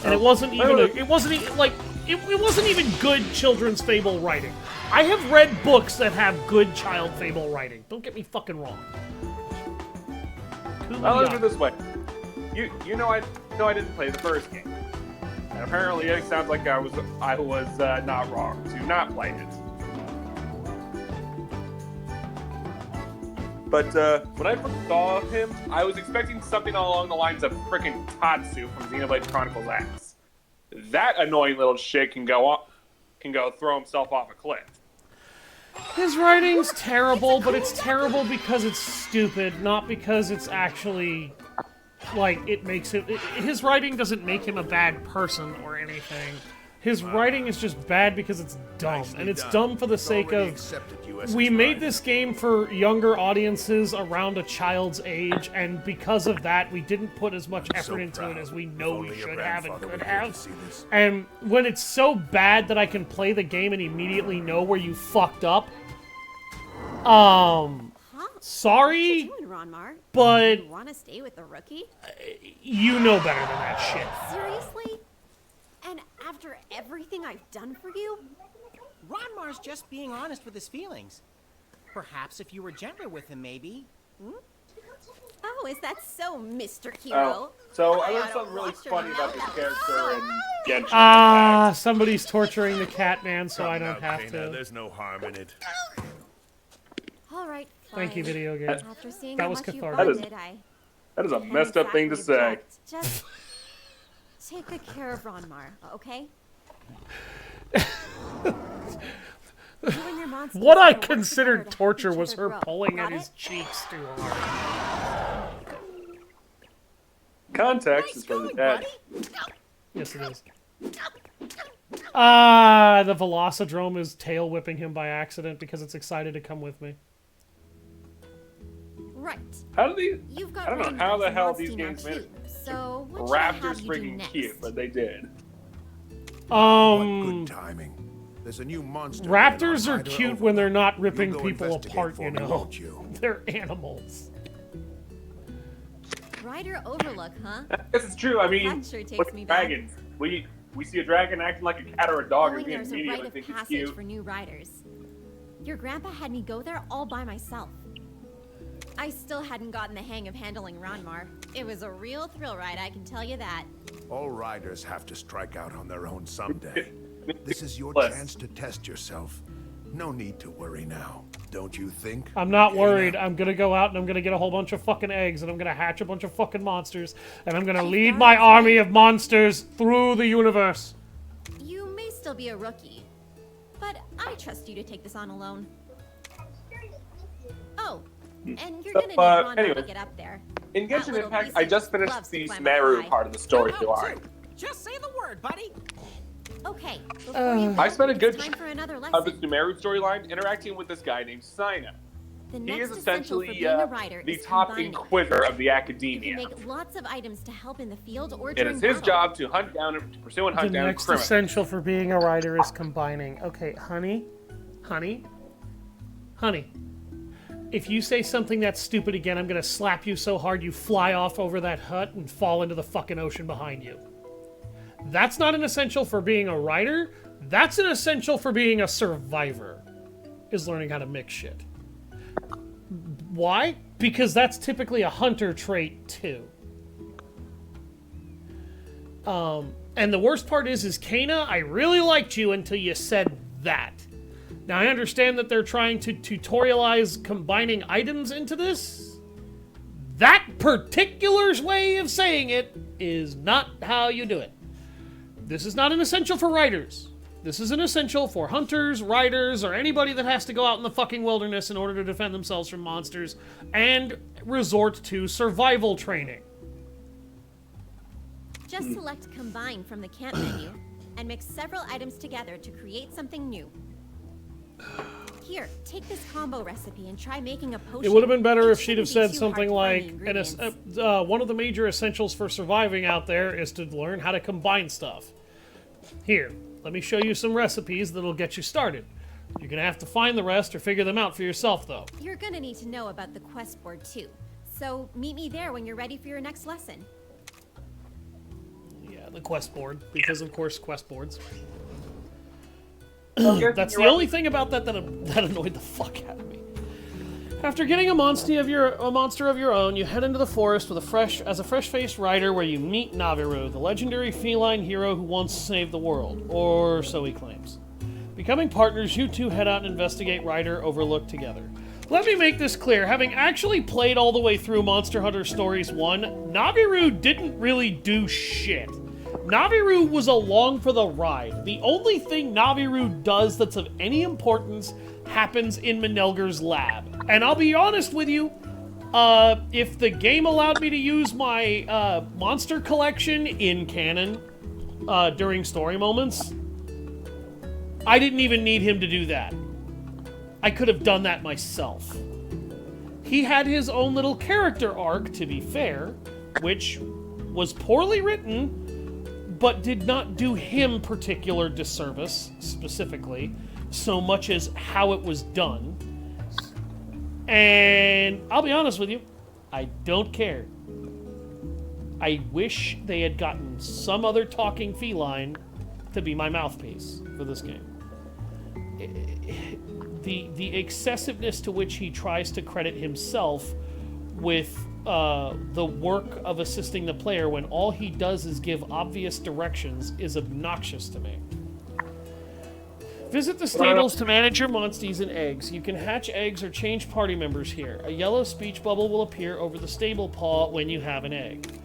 And it wasn't even it wasn't even good children's fable writing. I have read books that have good child fable writing. Don't get me fucking wrong. I'll look at it this way. You know I didn't play the first game, and apparently it sounds like I was not wrong to not play it. But when I first saw him, I was expecting something along the lines of frickin' Tatsu from Xenoblade Chronicles X. That annoying little shit can go throw himself off a cliff. His writing's terrible, but it's terrible because it's stupid, not because it's actually, like, it makes it... His writing doesn't make him a bad person or anything. His writing is just bad because it's dumb, and it's dumb for the sake of... We made this game for younger audiences around a child's age, and because of that, we didn't put as much effort into it as we know we should have and could have. And when it's so bad that I can play the game and immediately know where you fucked up, sorry, What you doing, Ronmar? but You want to stay with the rookie? you know better than that shit. Seriously? And after everything I've done for you? Ronmar's just being honest with his feelings. Perhaps if you were gentler with him, maybe. Oh, is that so, Mr. Oh, Hero? so I I learned oughta something really watch your funny about this mouth. character in Genshin Ah, Impact. somebody's torturing the cat man, so I don't have to. There's no harm in it. All right, Thank you, fine. video game. After seeing That how was much you cathartic. bonded, I That is a can't messed up thing to exactly say. object. Just take good care of Ronmar, okay? You and your monsters What I will work considered together to help torture each was other her grow. pulling Got at his it? cheeks too hard. Context is for the dead. Yes, it is. Ah, the Velocidrome is tail whipping him by accident because it's excited to come with me. Right. How do these? You've got I don't know Ronmar how the as a hell monstie these now games made too. it. So what should I have Raptor's you do freaking next? cute, but they did. What good timing. There's a new monster. Raptors man on are Hydra cute Overlord. when they're not You'll ripping go people investigate apart, for you me, know. won't you? They're animals. Rider Overlook, huh? Yes, it's true. I mean, That sure takes look at me back. dragons. We see a dragon acting like a cat or a dog, or Knowing we there's a immediately rite of think it's passage cute. for new riders. Your grandpa had me go there all by myself. I still hadn't gotten the hang of handling Ronmar. It was a real thrill ride, I can tell you that. All riders have to strike out on their own someday. This is your Plus. chance to test yourself. No need to worry now, don't you think? I'm not Jaina? worried. I'm gonna go out and I'm gonna get a whole bunch of fucking eggs and I'm gonna hatch a bunch of fucking monsters and I'm gonna lead my army of monsters through the universe. You may still be a rookie, but I trust you to take this on alone. Oh, and you're So, gonna need Ronmar anyway. to get up there. In That Genshin little Impact, beast I just loves finished to the climb up Smeru high. part of the Go help storyline. too. Just say the word, buddy. Okay, before you I spent a go, good it's time for another of the lesson. Sumeru storyline interacting with this guy named Sina. The He next is essential for essentially being a rider the is top combining. inquisitor of the You can academia. make lots of items to help in the field or It during is his battle. job to pursue and hunt The down next criminals. essential for being a writer is combining. Okay, honey. If you say something that's stupid again, I'm gonna slap you so hard you fly off over that hut and fall into the fucking ocean behind you. That's not an essential for being a writer. That's an essential for being a survivor, is learning how to mix shit. Why? Because that's typically a hunter trait, too. And the worst part is Kana, I really liked you until you said that. Now, I understand that they're trying to tutorialize combining items into this. That particular way of saying it is not how you do it. This is not an essential for writers. This is an essential for hunters, riders, or anybody that has to go out in the fucking wilderness in order to defend themselves from monsters and resort to survival training. Just select Combine from the camp menu and mix several items together to create something new. Here, take this combo recipe and try making a potion. It would have been better if It she'd have shouldn't said be too something hard to like, find the one of the major essentials for surviving out there is to learn how to combine stuff. Here, let me show you some recipes that'll get you started. You're gonna have to find the rest or figure them out for yourself, though. You're gonna need to know about the quest board too. So meet me there when you're ready for your next lesson. Yeah, the quest board, because of course quest boards. That's The only thing about that annoyed the fuck out of me. After getting a monster of your own, you head into the forest with a fresh-faced rider where you meet Naviru, the legendary feline hero who once saved the world, or so he claims. Becoming partners, you two head out and investigate Rider Overlooked together. Let me make this clear. Having actually played all the way through Monster Hunter Stories 1, Naviru didn't really do shit. Naviru was along for the ride. The only thing Naviru does that's of any importance happens in Menelger's lab. And I'll be honest with you, if the game allowed me to use my monster collection in canon during story moments, I didn't even need him to do that. I could have done that myself. He had his own little character arc, to be fair, which was poorly written, but did not do him particular disservice, specifically, so much as how it was done. And I'll be honest with you, I don't care. I wish they had gotten some other talking feline to be my mouthpiece for this game. The excessiveness to which he tries to credit himself with the work of assisting the player when all he does is give obvious directions is obnoxious to me. Visit the stables to manage your monsties and eggs. You can hatch eggs or change party members here. A yellow speech bubble will appear over the stable paw when you have an egg.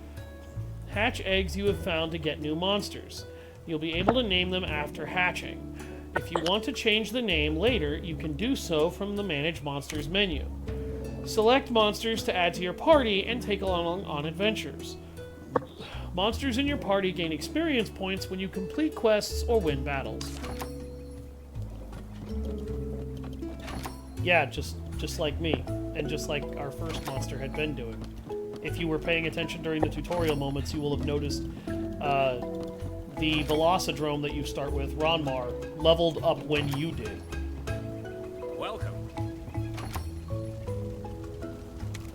Hatch eggs you have found to get new monsters. You'll be able to name them after hatching. If you want to change the name later, you can do so from the Manage Monsters menu. Select monsters to add to your party and take along on adventures. Monsters in your party gain experience points when you complete quests or win battles. Yeah, just like me, and just like our first monster had been doing. If you were paying attention during the tutorial moments, you will have noticed the Velocidrome that you start with, Ronmar, leveled up when you did. Welcome.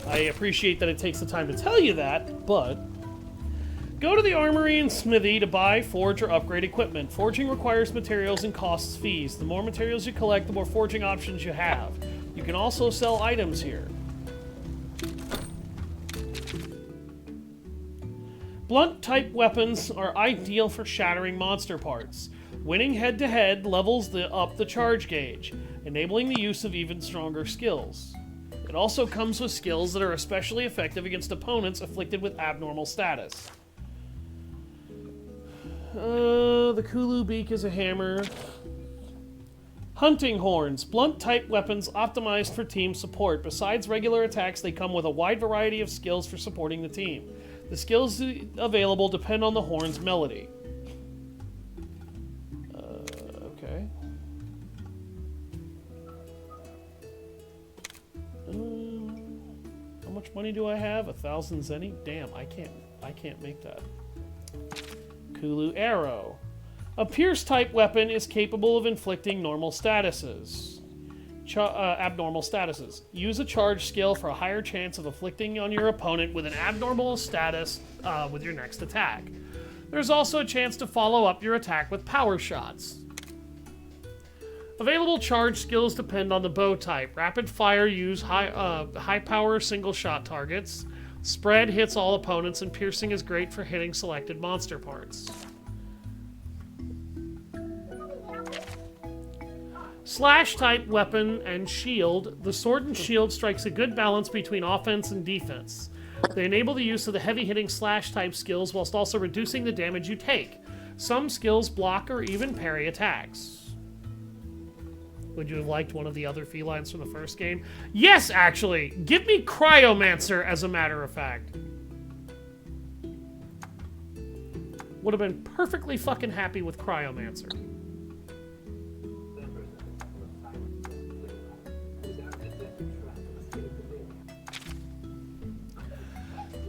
I appreciate that it takes the time to tell you that, but go to the armory and smithy to buy, forge, or upgrade equipment. Forging requires materials and costs fees. The more materials you collect, the more forging options you have. You can also sell items here. Blunt-type weapons are ideal for shattering monster parts. Winning head-to-head levels up the charge gauge, enabling the use of even stronger skills. It also comes with skills that are especially effective against opponents afflicted with abnormal status. The Kulu Beak is a hammer. Hunting horns. Blunt-type weapons optimized for team support. Besides regular attacks, they come with a wide variety of skills for supporting the team. The skills available depend on the horn's melody. Okay. How much money do I have? 1,000 zenny? Damn, I can't make that. Kulu Arrow. A Pierce-type weapon is capable of inflicting normal statuses. Abnormal statuses. Use a charge skill for a higher chance of afflicting on your opponent with an abnormal status with your next attack. There's also a chance to follow up your attack with power shots. Available charge skills depend on the bow type. Rapid fire use high power single shot targets. Spread hits all opponents, and piercing is great for hitting selected monster parts. Slash-type weapon and shield. The sword and shield strikes a good balance between offense and defense. They enable the use of the heavy-hitting slash-type skills whilst also reducing the damage you take. Some skills block or even parry attacks. Would you have liked one of the other felines from the first game? Yes, actually! Give me Cryomancer, as a matter of fact. Would have been perfectly fucking happy with Cryomancer.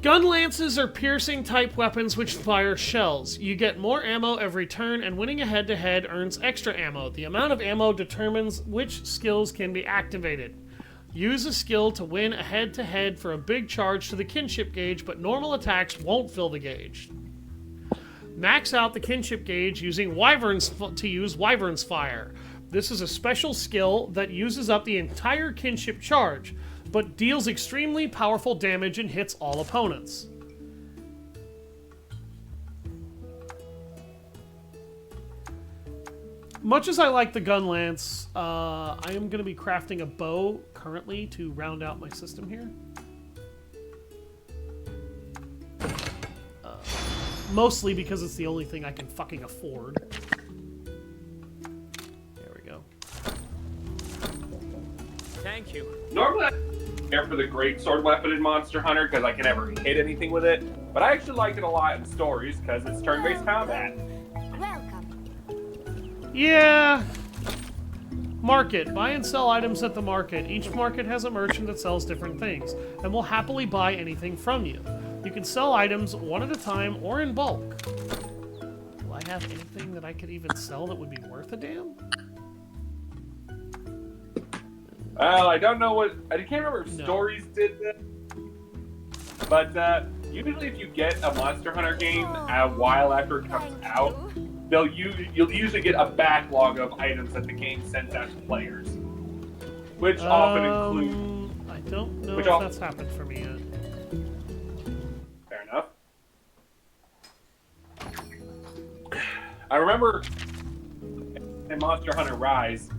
Gun lances are piercing-type weapons which fire shells. You get more ammo every turn, and winning a head-to-head earns extra ammo. The amount of ammo determines which skills can be activated. Use a skill to win a head-to-head for a big charge to the kinship gauge, but normal attacks won't fill the gauge. Max out the kinship gauge using Wyvern's Fire. This is a special skill that uses up the entire kinship charge, but deals extremely powerful damage and hits all opponents. Much as I like the gun lance, I am going to be crafting a bow currently to round out my system here. Mostly because it's the only thing I can fucking afford. There we go. Thank you. Normally, I care for the great sword weapon in Monster Hunter because I can never hit anything with it. But I actually liked it a lot in stories because it's turn-based combat. Welcome. Yeah. Market. Buy and sell items at the market. Each market has a merchant that sells different things and will happily buy anything from you. You can sell items one at a time or in bulk. Do I have anything that I could even sell that would be worth a damn? Well, I don't know what... I can't remember if No. stories did this. But usually if you get a Monster Hunter game a while after it comes out, you'll usually get a backlog of items that the game sends out to players. Which often include... I don't know if that's happened for me yet. Fair enough. I remember in Monster Hunter Rise,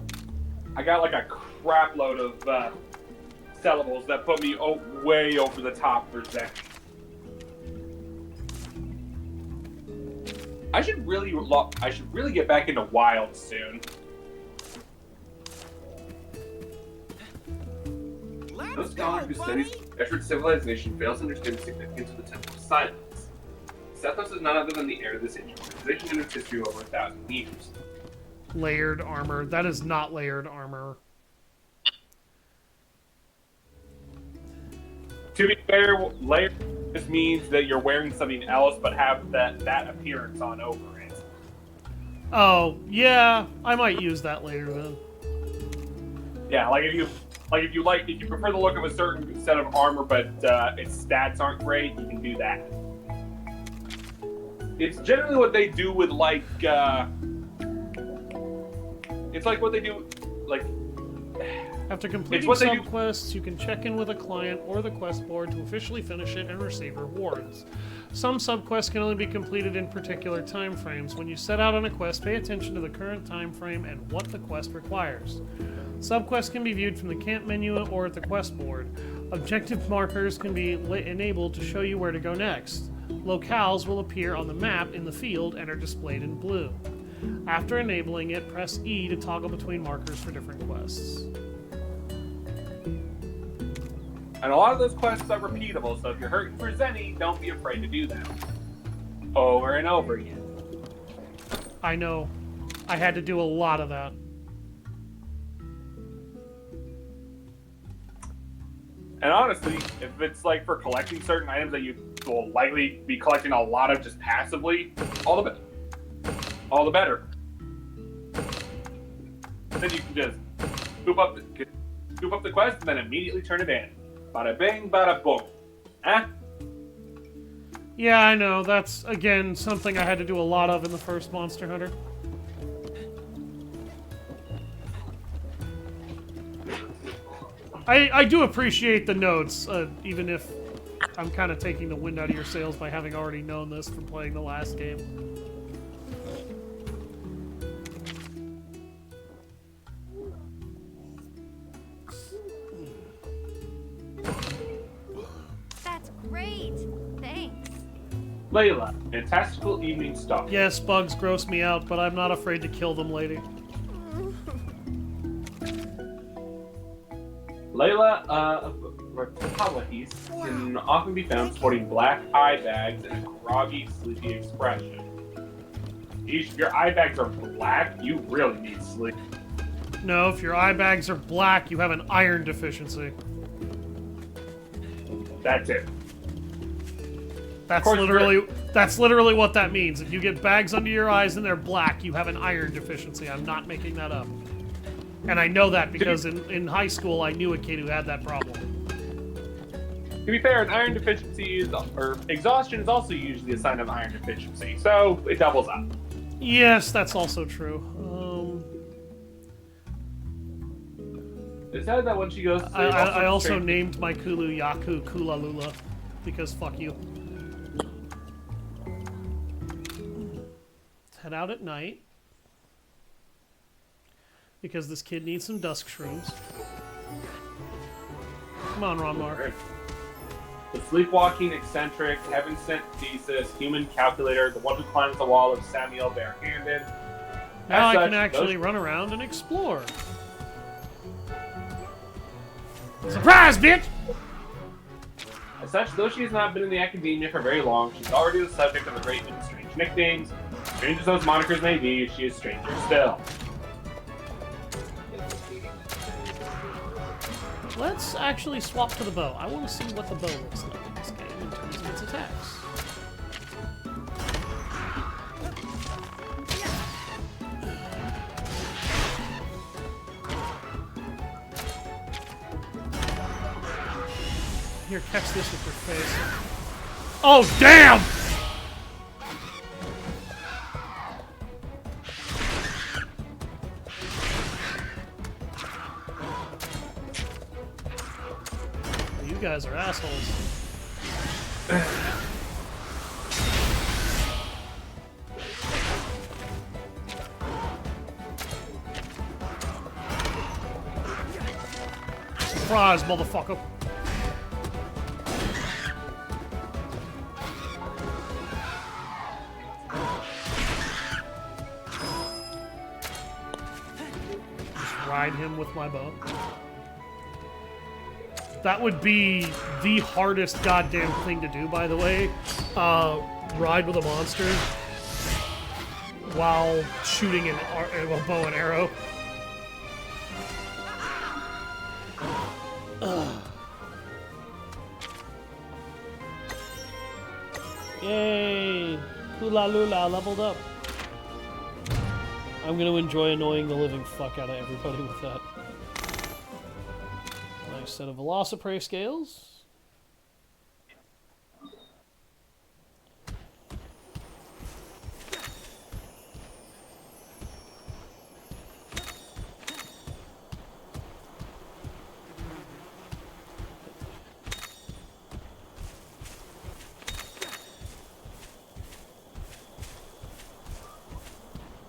I got like a crap load of sellables that put me way over the top for Zen. I should really get back into Wild soon. Those scholars who studies Escher civilization fails to understand the significance of the Temple of Silence. Sethos is none other than the heir of this ancient civilization and its history over 1,000 years. Layered armor. That is not layered armor. To be fair, layered just means that you're wearing something else but have that appearance on over it. Oh, yeah. I might use that later then. Yeah, if you prefer the look of a certain set of armor but its stats aren't great, you can do that. It's generally what they do with it's like what they do After completing sub-quests, you can check in with a client or the quest board to officially finish it and receive rewards. Some sub-quests can only be completed in particular time frames. When you set out on a quest, pay attention to the current time frame and what the quest requires. Sub-quests can be viewed from the camp menu or at the quest board. Objective markers can be enabled to show you where to go next. Locales will appear on the map in the field and are displayed in blue. After enabling it, press E to toggle between markers for different quests. And a lot of those quests are repeatable, so if you're hurting for Zenny, don't be afraid to do them. Over and over again. I know. I had to do a lot of that. And honestly, if it's like for collecting certain items that you will likely be collecting a lot of just passively, all the better. Then you can just scoop up the quest and then immediately turn it in. Bada bing, bada boom. Yeah, I know. That's, again, something I had to do a lot of in the first Monster Hunter. I do appreciate the notes, even if I'm kind of taking the wind out of your sails by having already known this from playing the last game. Layla, fantastical evening star. Yes, bugs gross me out, but I'm not afraid to kill them, lady. Layla Rakawahis can often be found sporting black eye bags and a groggy, sleepy expression. If your eye bags are black, you really need sleep. No, if your eye bags are black, you have an iron deficiency. That's it. That's course, literally what that means. If you get bags under your eyes and they're black, you have an iron deficiency. I'm not making that up. And I know that because in high school I knew a kid who had that problem. To be fair, an iron deficiency or exhaustion is also usually a sign of iron deficiency, so it doubles up. Yes, that's also true. It said that when she goes to sleep, I also named my Kulu Yaku Kulalula because fuck you. Let's head out at night because this kid needs some dusk shrooms. Come on, Ronmar. The sleepwalking, eccentric, heaven-sent thesis, human calculator, the one who climbs the wall of Samuel barehanded. Now I can actually run around and explore. Surprise, bitch! As such, though she has not been in the academia for very long, she's already the subject of a great many strange nicknames. Strange as those monikers may be, she is stranger still. Let's actually swap to the bow. I want to see what the bow looks like in this game in terms of its attacks. Here, catch this with your face. Oh, damn! You guys are assholes. Surprise, motherfucker. Ride him with my bow. That would be the hardest goddamn thing to do, by the way. Ride with a monster while shooting a bow and arrow. Yay! Hula Lula leveled up. I'm gonna enjoy annoying the living fuck out of everybody with that. Nice set of Velociprey scales.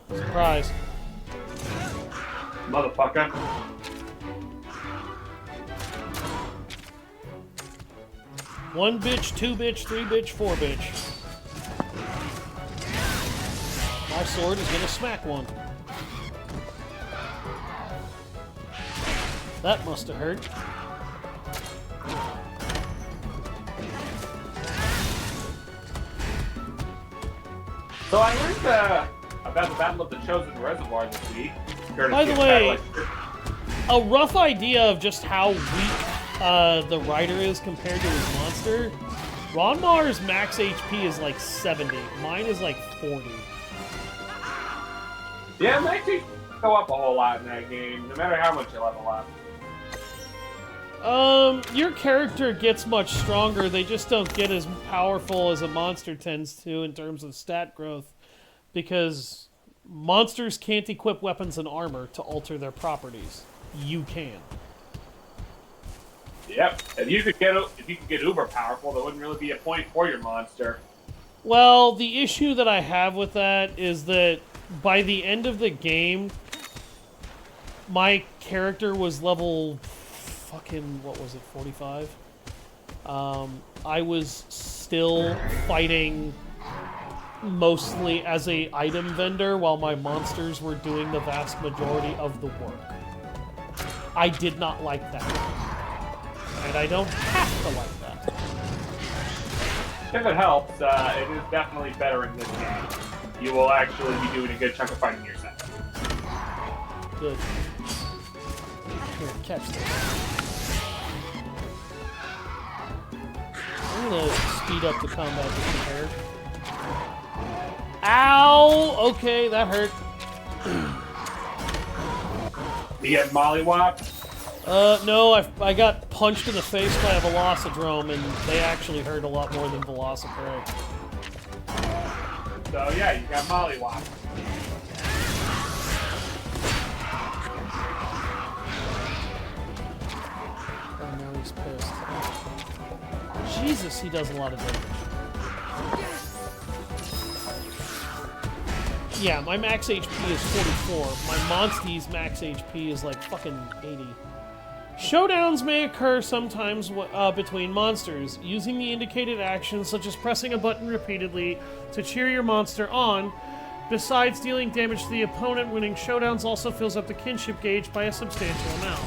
Surprise. Motherfucker. One bitch, two bitch, three bitch, four bitch. My sword is gonna smack one. That must have hurt. So I learned about the Battle of the Chosen Reservoir this week. By the way, a rough idea of just how weak the rider is compared to his monster. Ronmar's max HP is like 70. Mine is like 40. Yeah, max HP go up a whole lot in that game, no matter how much you level up. Your character gets much stronger. They just don't get as powerful as a monster tends to in terms of stat growth. Because monsters can't equip weapons and armor to alter their properties. You can. Yep. If you could get uber powerful, there wouldn't really be a point for your monster. Well, the issue that I have with that is that by the end of the game, my character was level fucking, what was it, 45? I was still fighting mostly as a item vendor while my monsters were doing the vast majority of the work. I did not like that. And I don't have to like that. If it helps, it is definitely better in this game. You will actually be doing a good chunk of fighting yourself. Good. Here, catch this. I'm gonna speed up the combat just a hair. Ow! Okay, that hurt. You get mollywopped? No, I got punched in the face by a Velocidrome, and they actually hurt a lot more than Velociprey. So yeah, you got mollywopped. Oh, now he's pissed. Jesus, he does a lot of damage. Yeah, my max HP is 44. My Monsty's max HP is like fucking 80. Showdowns may occur sometimes between monsters. Using the indicated actions, such as pressing a button repeatedly to cheer your monster on, besides dealing damage to the opponent, winning showdowns also fills up the kinship gauge by a substantial amount.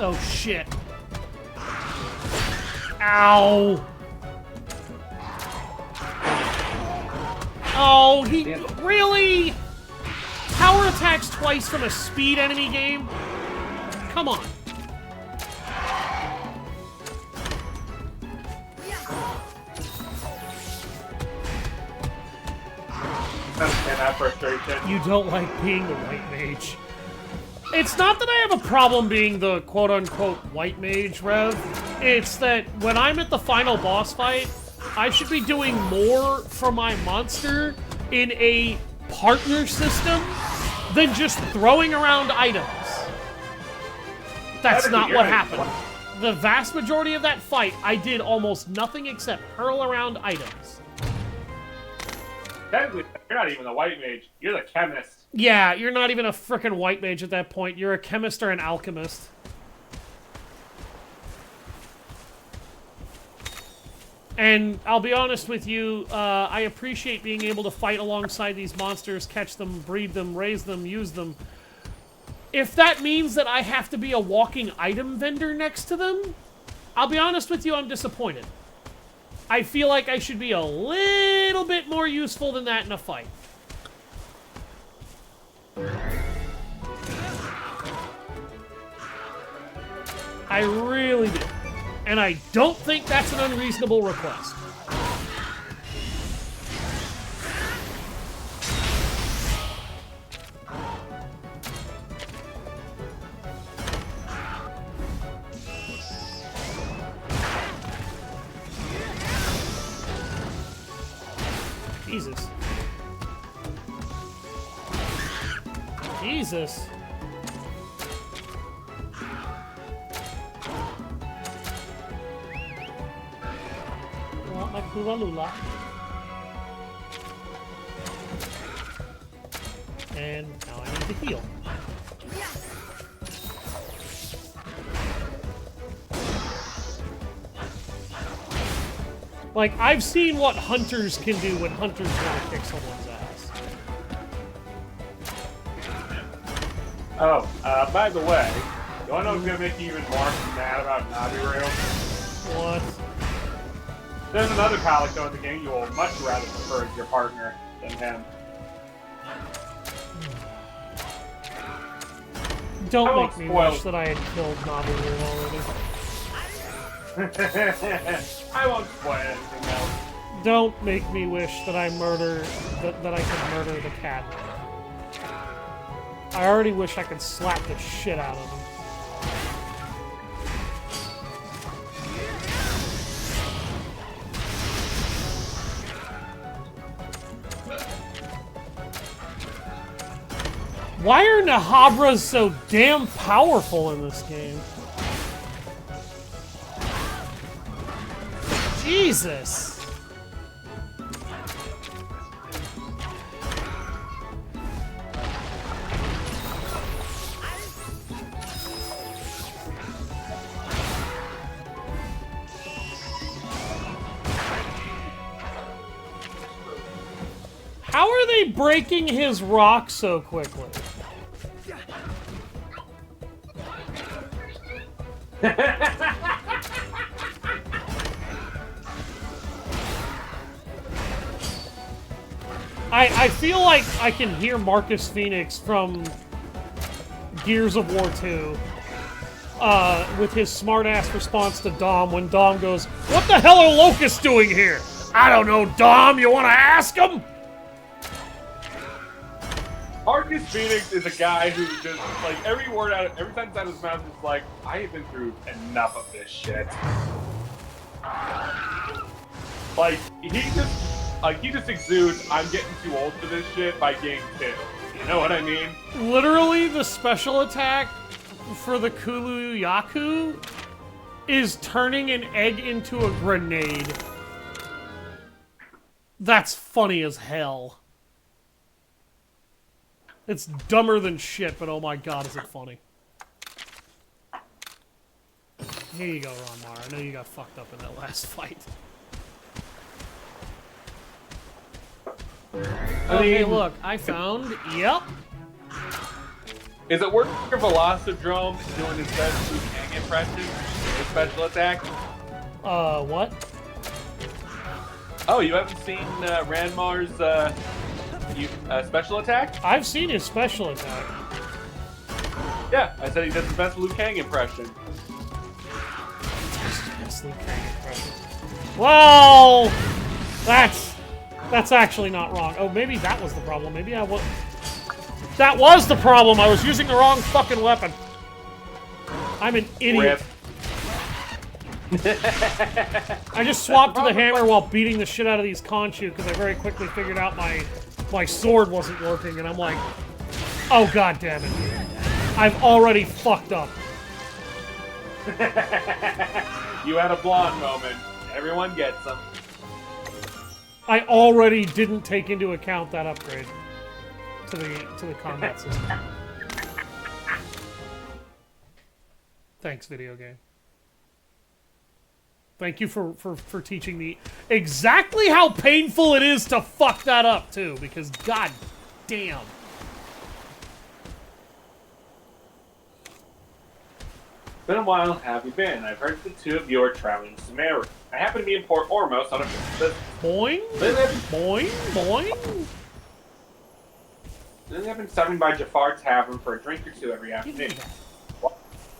Oh shit. Ow! Oh, he really? Power attacks twice from a speed enemy game? Come on. Understand that frustration. You don't like being the white mage. It's not that I have a problem being the quote-unquote white mage, Rev. It's that when I'm at the final boss fight, I should be doing more for my monster in a partner system than just throwing around items. That's not what happened. The vast majority of that fight, I did almost nothing except hurl around items. Technically, you're not even the white mage. You're the chemist. Yeah, you're not even a frickin' white mage at that point. You're a chemist or an alchemist. And I'll be honest with you, I appreciate being able to fight alongside these monsters, catch them, breed them, raise them, use them. If that means that I have to be a walking item vendor next to them, I'll be honest with you, I'm disappointed. I feel like I should be a little bit more useful than that in a fight. I really do. And I don't think that's an unreasonable request. Jesus. Jesus. Want my Kulalula. And now I need to heal. Like, I've seen what hunters can do when hunters want to kick someone's ass. Oh, by the way, you wanna know what's gonna make you even more mad about Nabiru? What? There's another Calico in the game you will much rather prefer as your partner than him. Don't make me wish that I had killed Nabiru already. I won't spoil anything else. Don't make me wish that I that I could murder the cat. I already wish I could slap the shit out of him. Why are Nahabras so damn powerful in this game? Jesus! How are they breaking his rock so quickly? I feel like I can hear Marcus Phoenix from Gears of War 2 with his smartass response to Dom when Dom goes, "What the hell are locusts doing here?" "I don't know, Dom. You want to ask him?" Marcus Phoenix is a guy who just, like, every time it's out of his mouth is like, I have been through enough of this shit. Like, he just exudes, I'm getting too old for this shit by game 2. You know what I mean? Literally, the special attack for the Kulu Yaku is turning an egg into a grenade. That's funny as hell. It's dumber than shit, but oh my god, is it funny. Here you go, Ronmar. I know you got fucked up in that last fight. Okay, look, I found... Yep. Is it worth your Velocidrome doing his best Liu Kang impression? His special attack? What? Oh, you haven't seen Ranmar's special attack? I've seen his special attack. Yeah, I said he does his best Liu Kang impression. Best Liu Kang impression. Well, that's actually not wrong. Oh, maybe that was the problem. Maybe I was... That was the problem! I was using the wrong fucking weapon. I'm an idiot. I just swapped to the hammer while beating the shit out of these Conchu because I very quickly figured out my sword wasn't working, and I'm like, oh god damn it. I've already fucked up. You had a blonde moment. Everyone gets them. I already didn't take into account that upgrade to the combat system. Thanks, video game. Thank you for teaching me exactly how painful it is to fuck that up, too, because god damn. Been a while, have you been? I've heard the two of you are traveling to Sumeru. I happen to be in Port Ormos on a business. Boing, boing, boing. Then I've been stopping by Jafar Tavern for a drink or two every afternoon.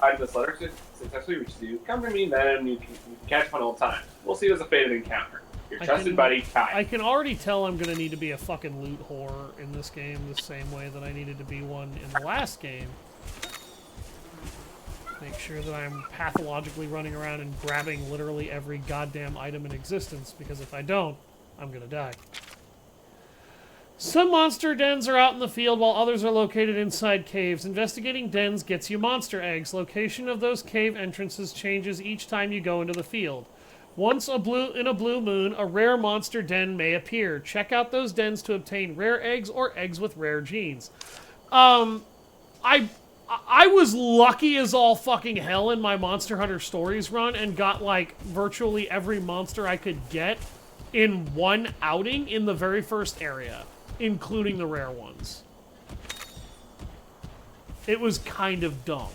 I this letter successfully reaches you. Come to me then, you can catch one old time. We'll see it as a fated encounter. Your trusted buddy, Kai. I can already tell I'm gonna need to be a fucking loot whore in this game the same way that I needed to be one in the last game. Make sure that I'm pathologically running around and grabbing literally every goddamn item in existence, because if I don't, I'm gonna die. Some monster dens are out in the field while others are located inside caves. Investigating dens gets you monster eggs. Location of those cave entrances changes each time you go into the field. Once in a blue moon, a rare monster den may appear. Check out those dens to obtain rare eggs or eggs with rare genes. I was lucky as all fucking hell in my Monster Hunter Stories run and got, like, virtually every monster I could get in one outing in the very first area, including the rare ones. It was kind of dumb.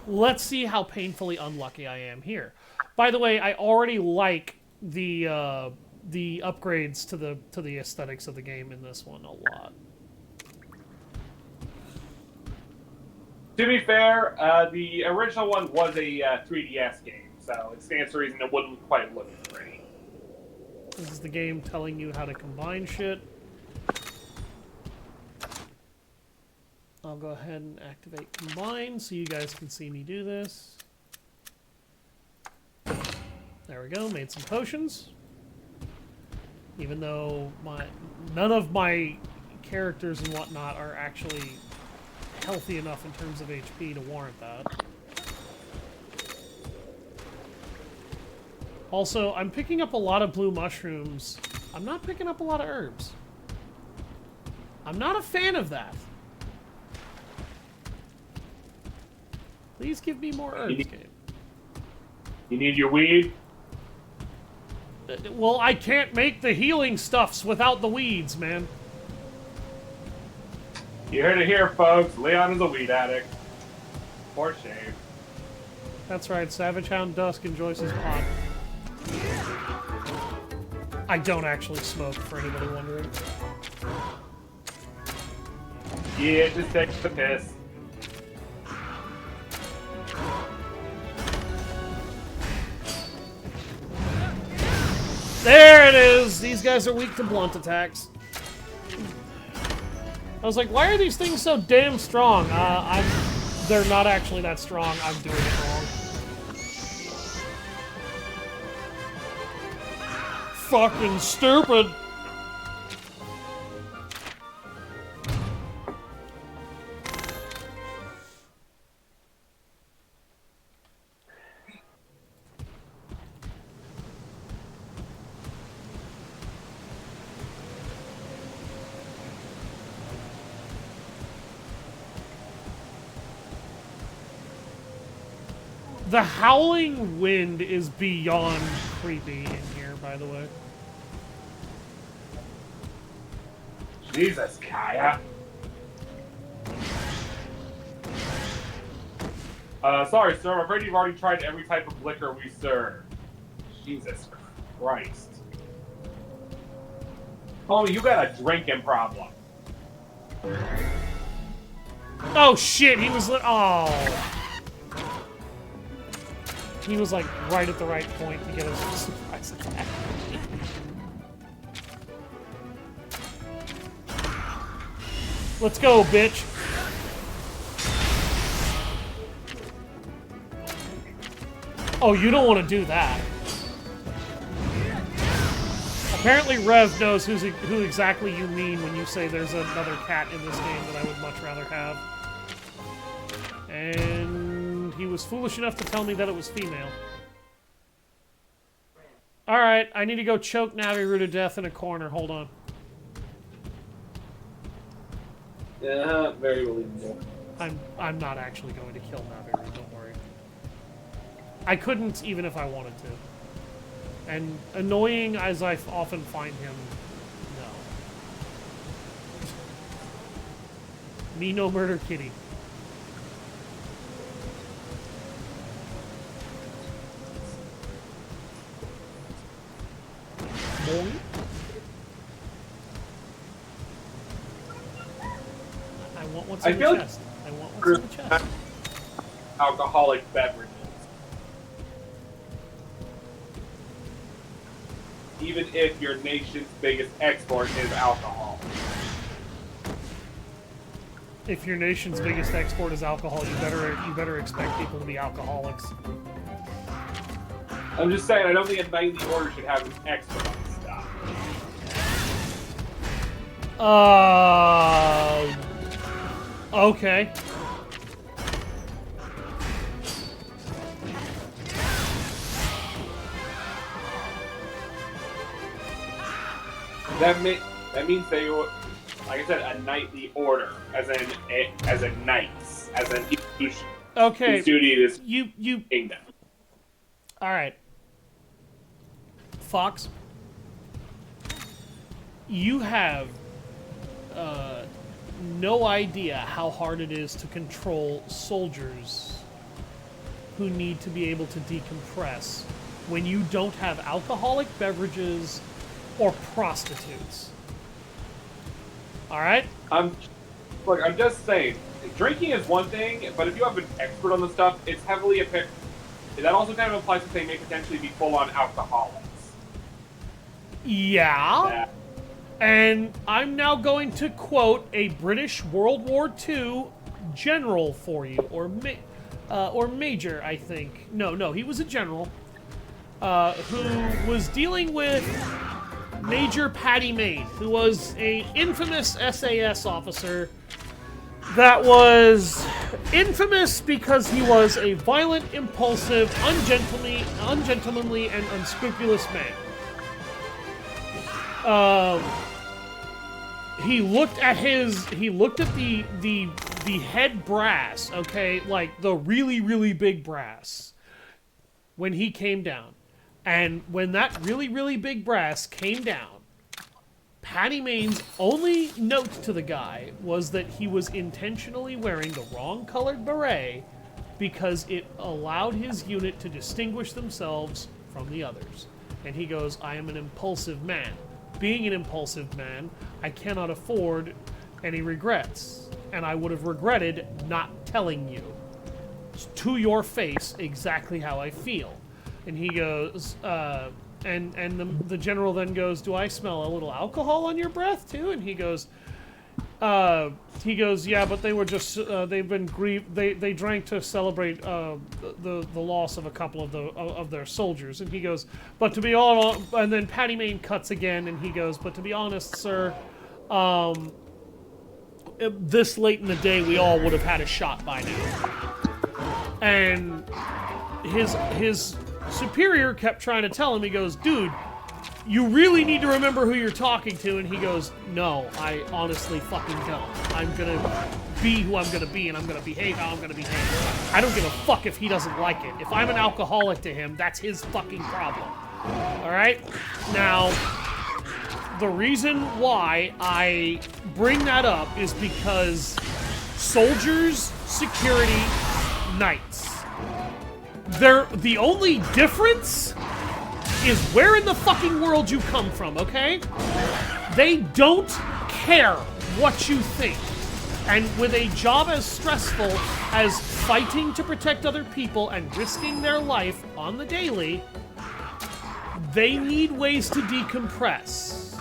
Let's see how painfully unlucky I am here. By the way, I already like the upgrades to the aesthetics of the game in this one a lot. To be fair, the original one was a 3DS game, so it stands to reason it wouldn't quite look pretty. This is the game telling you how to combine shit. I'll go ahead and activate combine so you guys can see me do this. There we go, made some potions. Even though none of my characters and whatnot are actually healthy enough in terms of HP to warrant that. Also, I'm picking up a lot of blue mushrooms. I'm not picking up a lot of herbs. I'm not a fan of that. Please give me more herbs, game. You need your weed? Well, I can't make the healing stuffs without the weeds, man. You heard it here, folks. Leon is a weed addict. For shame. That's right, Savage Hound Dusk enjoys his pot. I don't actually smoke, for anybody wondering. Yeah, just takes the piss. There it is! These guys are weak to blunt attacks. I was like, why are these things so damn strong? They're not actually that strong. I'm doing it wrong. Fucking stupid! The howling wind is beyond creepy in here, by the way. Jesus, Kaya. Sorry, sir. I'm afraid you've already tried every type of liquor we serve. Jesus Christ. Homie, you got a drinking problem. Oh shit, he was oh. He was like right at the right point to get a surprise attack. Let's go, bitch. Oh, you don't want to do that. Apparently Rev knows who exactly you mean when you say there's another cat in this game that I would much rather have. And he was foolish enough to tell me that it was female. Alright, I need to go choke Naviru to death in a corner. Hold on. Yeah, very believable. I'm not actually going to kill Naviru, don't worry. I couldn't even if I wanted to. And annoying as I often find him, no. Me no murder kitty. Boing. I want what's in the chest. I want what's in the chest. Alcoholic beverages. Even if your nation's biggest export is alcohol. If your nation's biggest export is alcohol, you better expect people to be alcoholics. I'm just saying, I don't think a knight in the order should have an expert on stuff. Okay. That means they, like I said, a knightly order, as a knights, as an institution. Okay. Whose duty it is you kingdom. All right. Fox, you have no idea how hard it is to control soldiers who need to be able to decompress when you don't have alcoholic beverages or prostitutes. All right? Look, I'm just saying, drinking is one thing, but if you have an expert on the stuff, it's heavily that also kind of implies that they may potentially be full-on alcoholics. Yeah. And I'm now going to quote a British World War II general for you, or major, I think. No, he was a general who was dealing with Major Paddy Main, who was an infamous SAS officer that was infamous because he was a violent, impulsive, ungentlemanly, and unscrupulous man. He looked at the head brass, okay, like the really, really big brass, when he came down. And when that really, really big brass came down, Patty Maine's only note to the guy was that he was intentionally wearing the wrong colored beret because it allowed his unit to distinguish themselves from the others. And he goes, I am an impulsive man. Being an impulsive man, I cannot afford any regrets. And I would have regretted not telling you to your face exactly how I feel. And he goes, and the general then goes, do I smell a little alcohol on your breath too? And he goes, yeah, but they were just, they've been grieved, they drank to celebrate the loss of a couple of their soldiers. And he goes, but to be honest, and then Patty Main cuts again, and he goes, but to be honest, sir, this late in the day, we all would have had a shot by now. And his superior kept trying to tell him, he goes, dude, you really need to remember who you're talking to. And he goes, no, I honestly fucking don't. I'm gonna be who I'm gonna be, and I'm gonna behave how I'm gonna behave. I don't give a fuck if he doesn't like it. If I'm an alcoholic to him, that's his fucking problem. Alright? Now, the reason why I bring that up is because soldiers, security, knights. The only difference is where in the fucking world you come from, okay? They don't care what you think. And with a job as stressful as fighting to protect other people and risking their life on the daily, they need ways to decompress.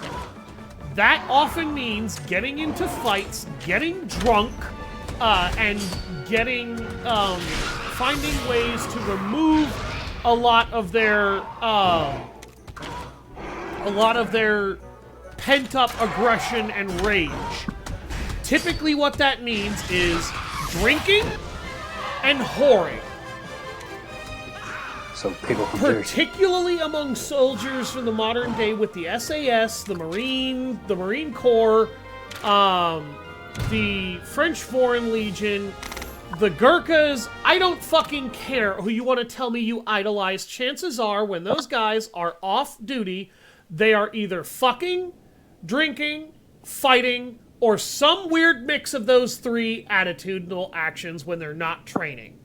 That often means getting into fights, getting drunk, and finding ways to remove a lot of their pent-up aggression and rage. Typically what that means is drinking and whoring. So people from Jersey. Particularly among soldiers from the modern day with the SAS, the Marine Corps, the French Foreign Legion, the Gurkhas. I don't fucking care who you want to tell me you idolize. Chances are when those guys are off duty, they are either fucking, drinking, fighting, or some weird mix of those three attitudinal actions when they're not training.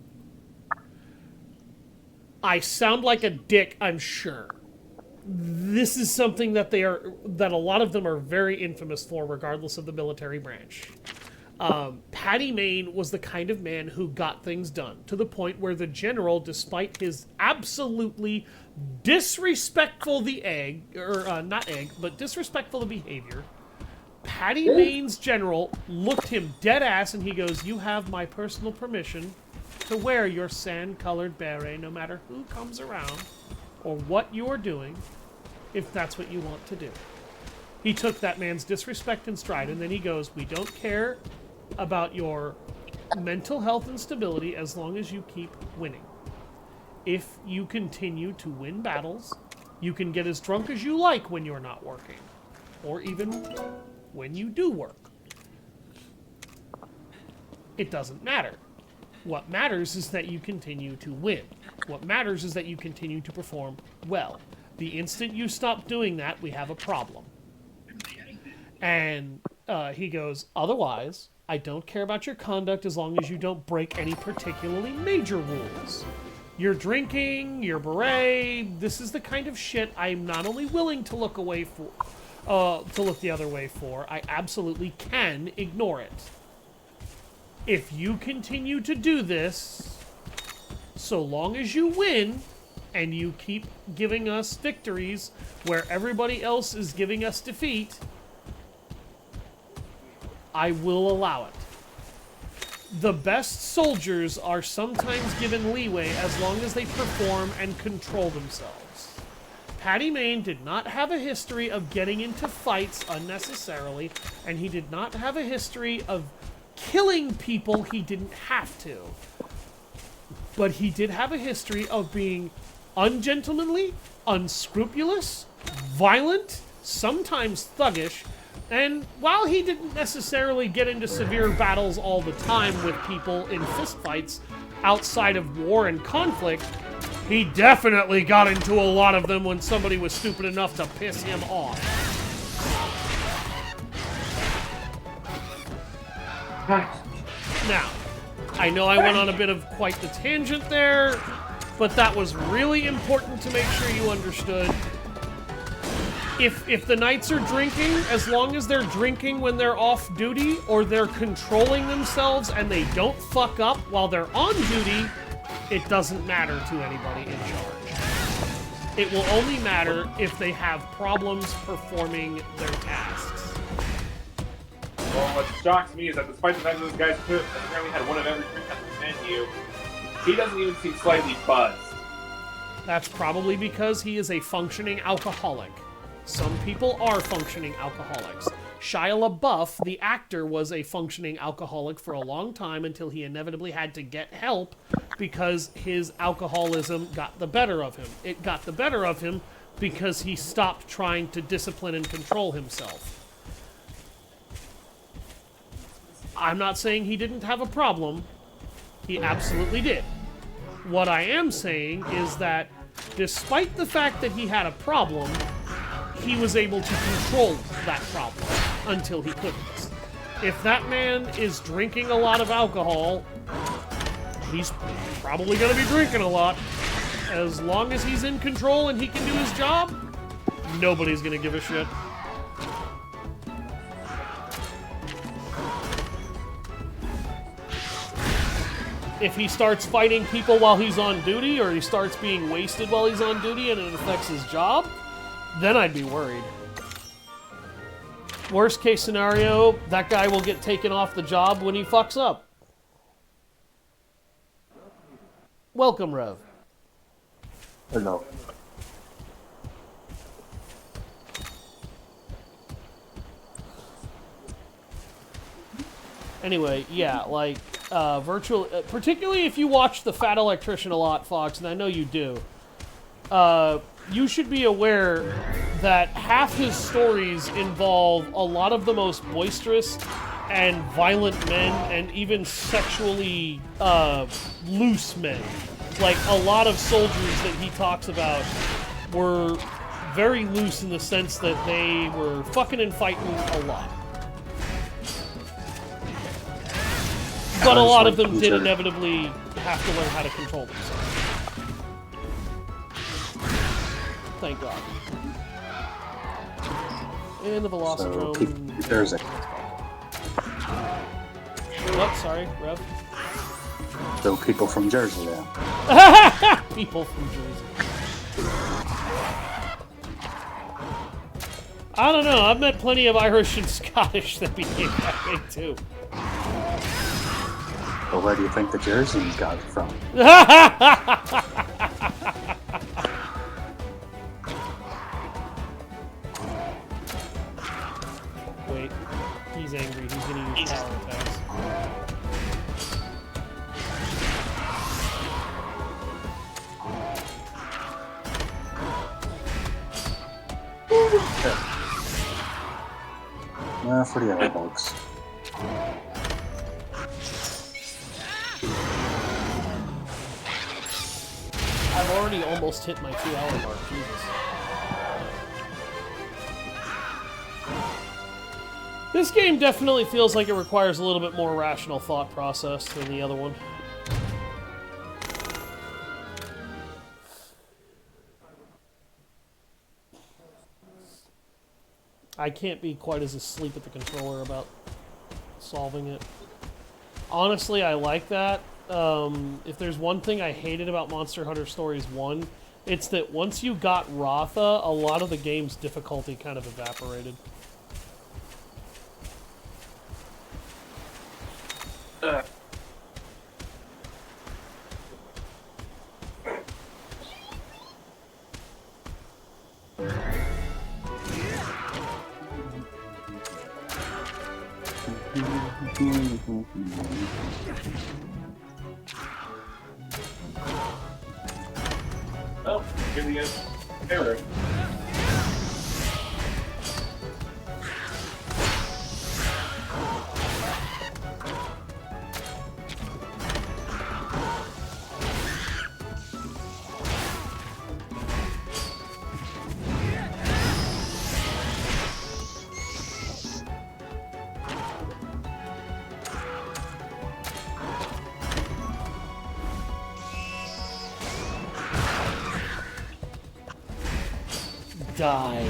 I sound like a dick, I'm sure. This is something that that a lot of them are very infamous for, regardless of the military branch. Patty Main was the kind of man who got things done, to the point where the general, despite his absolutely disrespectful disrespectful behavior, Patty Main's general looked him dead ass and he goes, you have my personal permission to wear your sand-colored beret no matter who comes around or what you're doing, if that's what you want to do. He took that man's disrespect in stride, and then he goes, we don't care about your mental health and stability as long as you keep winning. If you continue to win battles, you can get as drunk as you like when you're not working, or even when you do work. It doesn't matter. What matters is that you continue to win. What matters is that you continue to perform well. The instant you stop doing that, we have a problem. And he goes, otherwise, I don't care about your conduct as long as you don't break any particularly major rules. You're drinking, your beret, this is the kind of shit I'm not only willing to look away for, to look the other way for, I absolutely can ignore it. If you continue to do this, so long as you win, and you keep giving us victories where everybody else is giving us defeat, I will allow it. The best soldiers are sometimes given leeway as long as they perform and control themselves. Patty Main did not have a history of getting into fights unnecessarily, and he did not have a history of killing people he didn't have to. But he did have a history of being ungentlemanly, unscrupulous, violent, sometimes thuggish, and while he didn't necessarily get into severe battles all the time with people in fistfights outside of war and conflict, He definitely got into a lot of them when somebody was stupid enough to piss him off. Now, I know I went on a bit of quite the tangent there, but that was really important to make sure you understood. If the knights are drinking, as long as they're drinking when they're off duty, or they're controlling themselves and they don't fuck up while they're on duty, it doesn't matter to anybody in charge. It will only matter if they have problems performing their tasks. Well, what shocks me is that despite the fact that this guy's cook apparently had one of every drink on the menu, he doesn't even seem slightly buzzed. That's probably because he is a functioning alcoholic. Some people are functioning alcoholics. Shia LaBeouf, the actor, was a functioning alcoholic for a long time until he inevitably had to get help because his alcoholism got the better of him. It got the better of him because he stopped trying to discipline and control himself. I'm not saying he didn't have a problem. He absolutely did. What I am saying is that despite the fact that he had a problem, he was able to control that problem until he couldn't. If that man is drinking a lot of alcohol, he's probably going to be drinking a lot. As long as he's in control and he can do his job, nobody's going to give a shit. If he starts fighting people while he's on duty, or he starts being wasted while he's on duty and it affects his job, then I'd be worried. Worst case scenario, that guy will get taken off the job when he fucks up. Welcome, Rev. Hello. Anyway, yeah, like, particularly if you watch The Fat Electrician a lot, Fox, and I know you do, you should be aware that half his stories involve a lot of the most boisterous and violent men, and even sexually loose men. Like, a lot of soldiers that he talks about were very loose in the sense that they were fucking and fighting a lot. But a lot of them did inevitably have to learn how to control themselves. Thank God. And the Velocidrome. There's a... What? Sorry, Rev? So people from Jersey there. People from Jersey. I don't know. I've met plenty of Irish and Scottish that became that way too. But where do you think the Jerseys got it from? Wait, he's angry. He's gonna use power attacks. For the other folks. I've already almost hit my 2-hour mark. Jesus. This game definitely feels like it requires a little bit more rational thought process than the other one. I can't be quite as asleep at the controller about solving it. Honestly, I like that. If there's one thing I hated about Monster Hunter Stories 1, it's that once you got Ratha, a lot of the game's difficulty kind of evaporated. Oh, here he is. Error. Die.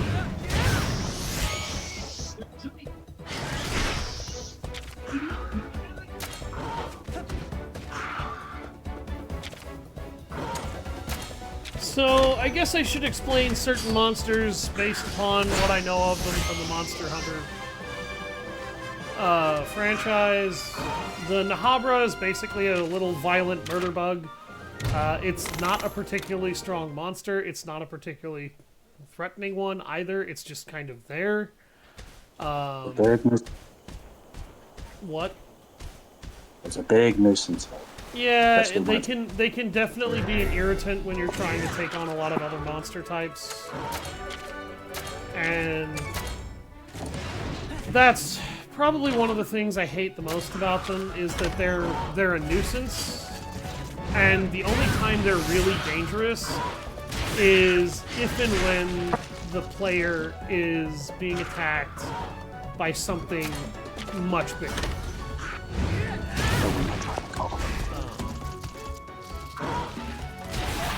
So, I guess I should explain certain monsters based upon what I know of them from the Monster Hunter franchise. The Nahabra is basically a little violent murder bug. It's not a particularly strong monster. It's not a particularly threatening one either. It's just kind of there. What? It's a big nuisance. Yeah, they can definitely be an irritant when you're trying to take on a lot of other monster types. And that's probably one of the things I hate the most about them is that they're a nuisance. And the only time they're really dangerous is if and when the player is being attacked by something much bigger.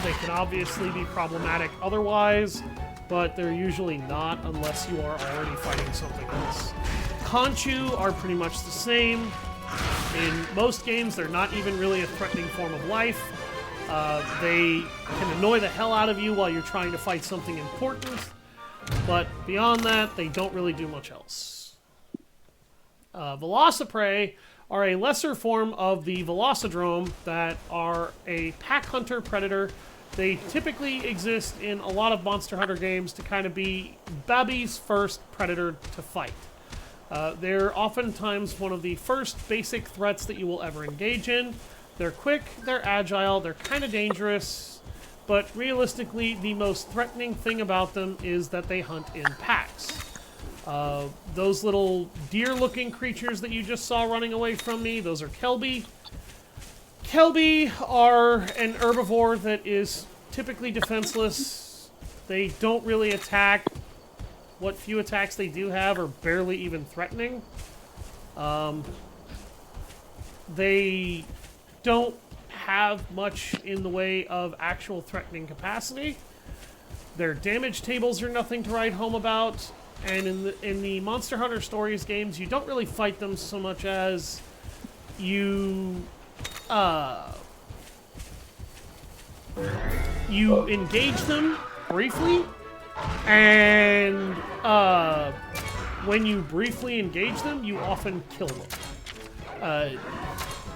They can obviously be problematic otherwise, but they're usually not unless you are already fighting something else. Conchu are pretty much the same. In most games, they're not even really a threatening form of life. They can annoy the hell out of you while you're trying to fight something important, but beyond that, they don't really do much else. Velociprey are a lesser form of the Velocidrome that are a pack hunter predator. They typically exist in a lot of Monster Hunter games to kind of be Babby's first predator to fight. They're oftentimes one of the first basic threats that you will ever engage in. They're quick, they're agile, they're kind of dangerous, but realistically, the most threatening thing about them is that they hunt in packs. Those little deer-looking creatures that you just saw running away from me, those are Kelby. Kelby are an herbivore that is typically defenseless. They don't really attack. What few attacks they do have are barely even threatening. They don't have much in the way of actual threatening capacity. Their damage tables are nothing to write home about. And in the Monster Hunter Stories games, you don't really fight them so much as you engage them briefly, and when you briefly engage them, you often kill them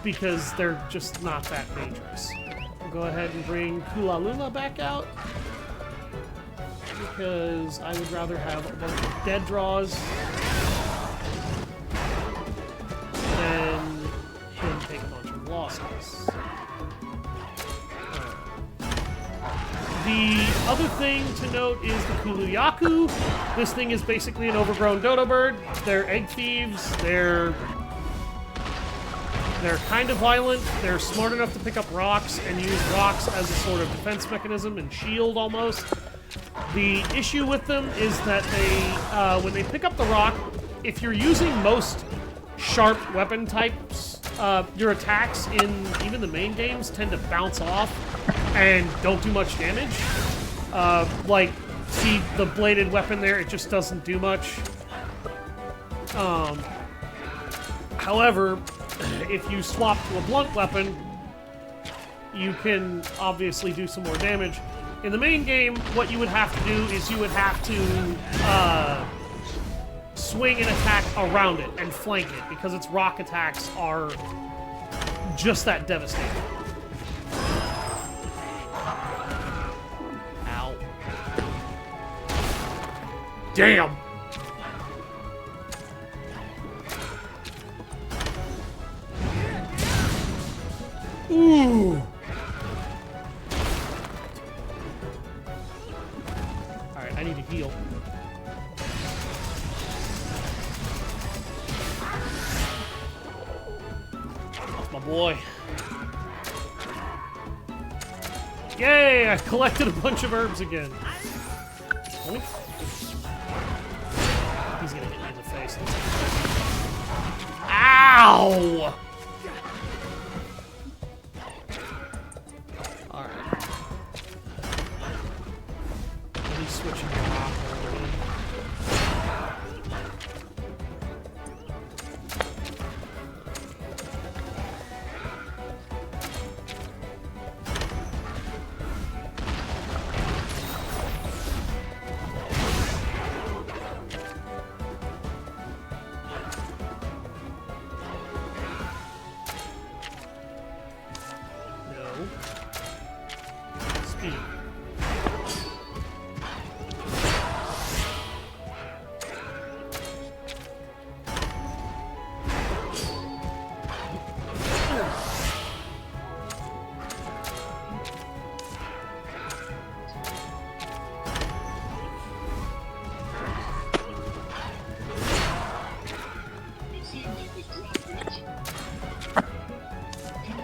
because they're just not that dangerous. I'll go ahead and bring Kulalula back out, because I would rather have a bunch of dead draws than him take a bunch of losses. The other thing to note is the Kuluyaku. This thing is basically an overgrown dodo bird. They're egg thieves. They're kind of violent. They're smart enough to pick up rocks and use rocks as a sort of defense mechanism and shield almost. The issue with them is that they, when they pick up the rock, if you're using most sharp weapon types, your attacks in even the main games tend to bounce off and don't do much damage. Like, see the bladed weapon there, it just doesn't do much. However, if you swap to a blunt weapon, you can obviously do some more damage. In the main game, what you would have to do is you would have to swing and attack around it and flank it, because its rock attacks are just that devastating. Ow. Damn! Ooh! Alright, I need to heal. That's my boy. Yay! I collected a bunch of herbs again. Oink. He's gonna hit me in the face. Ow! Alright. Let me switch into rock.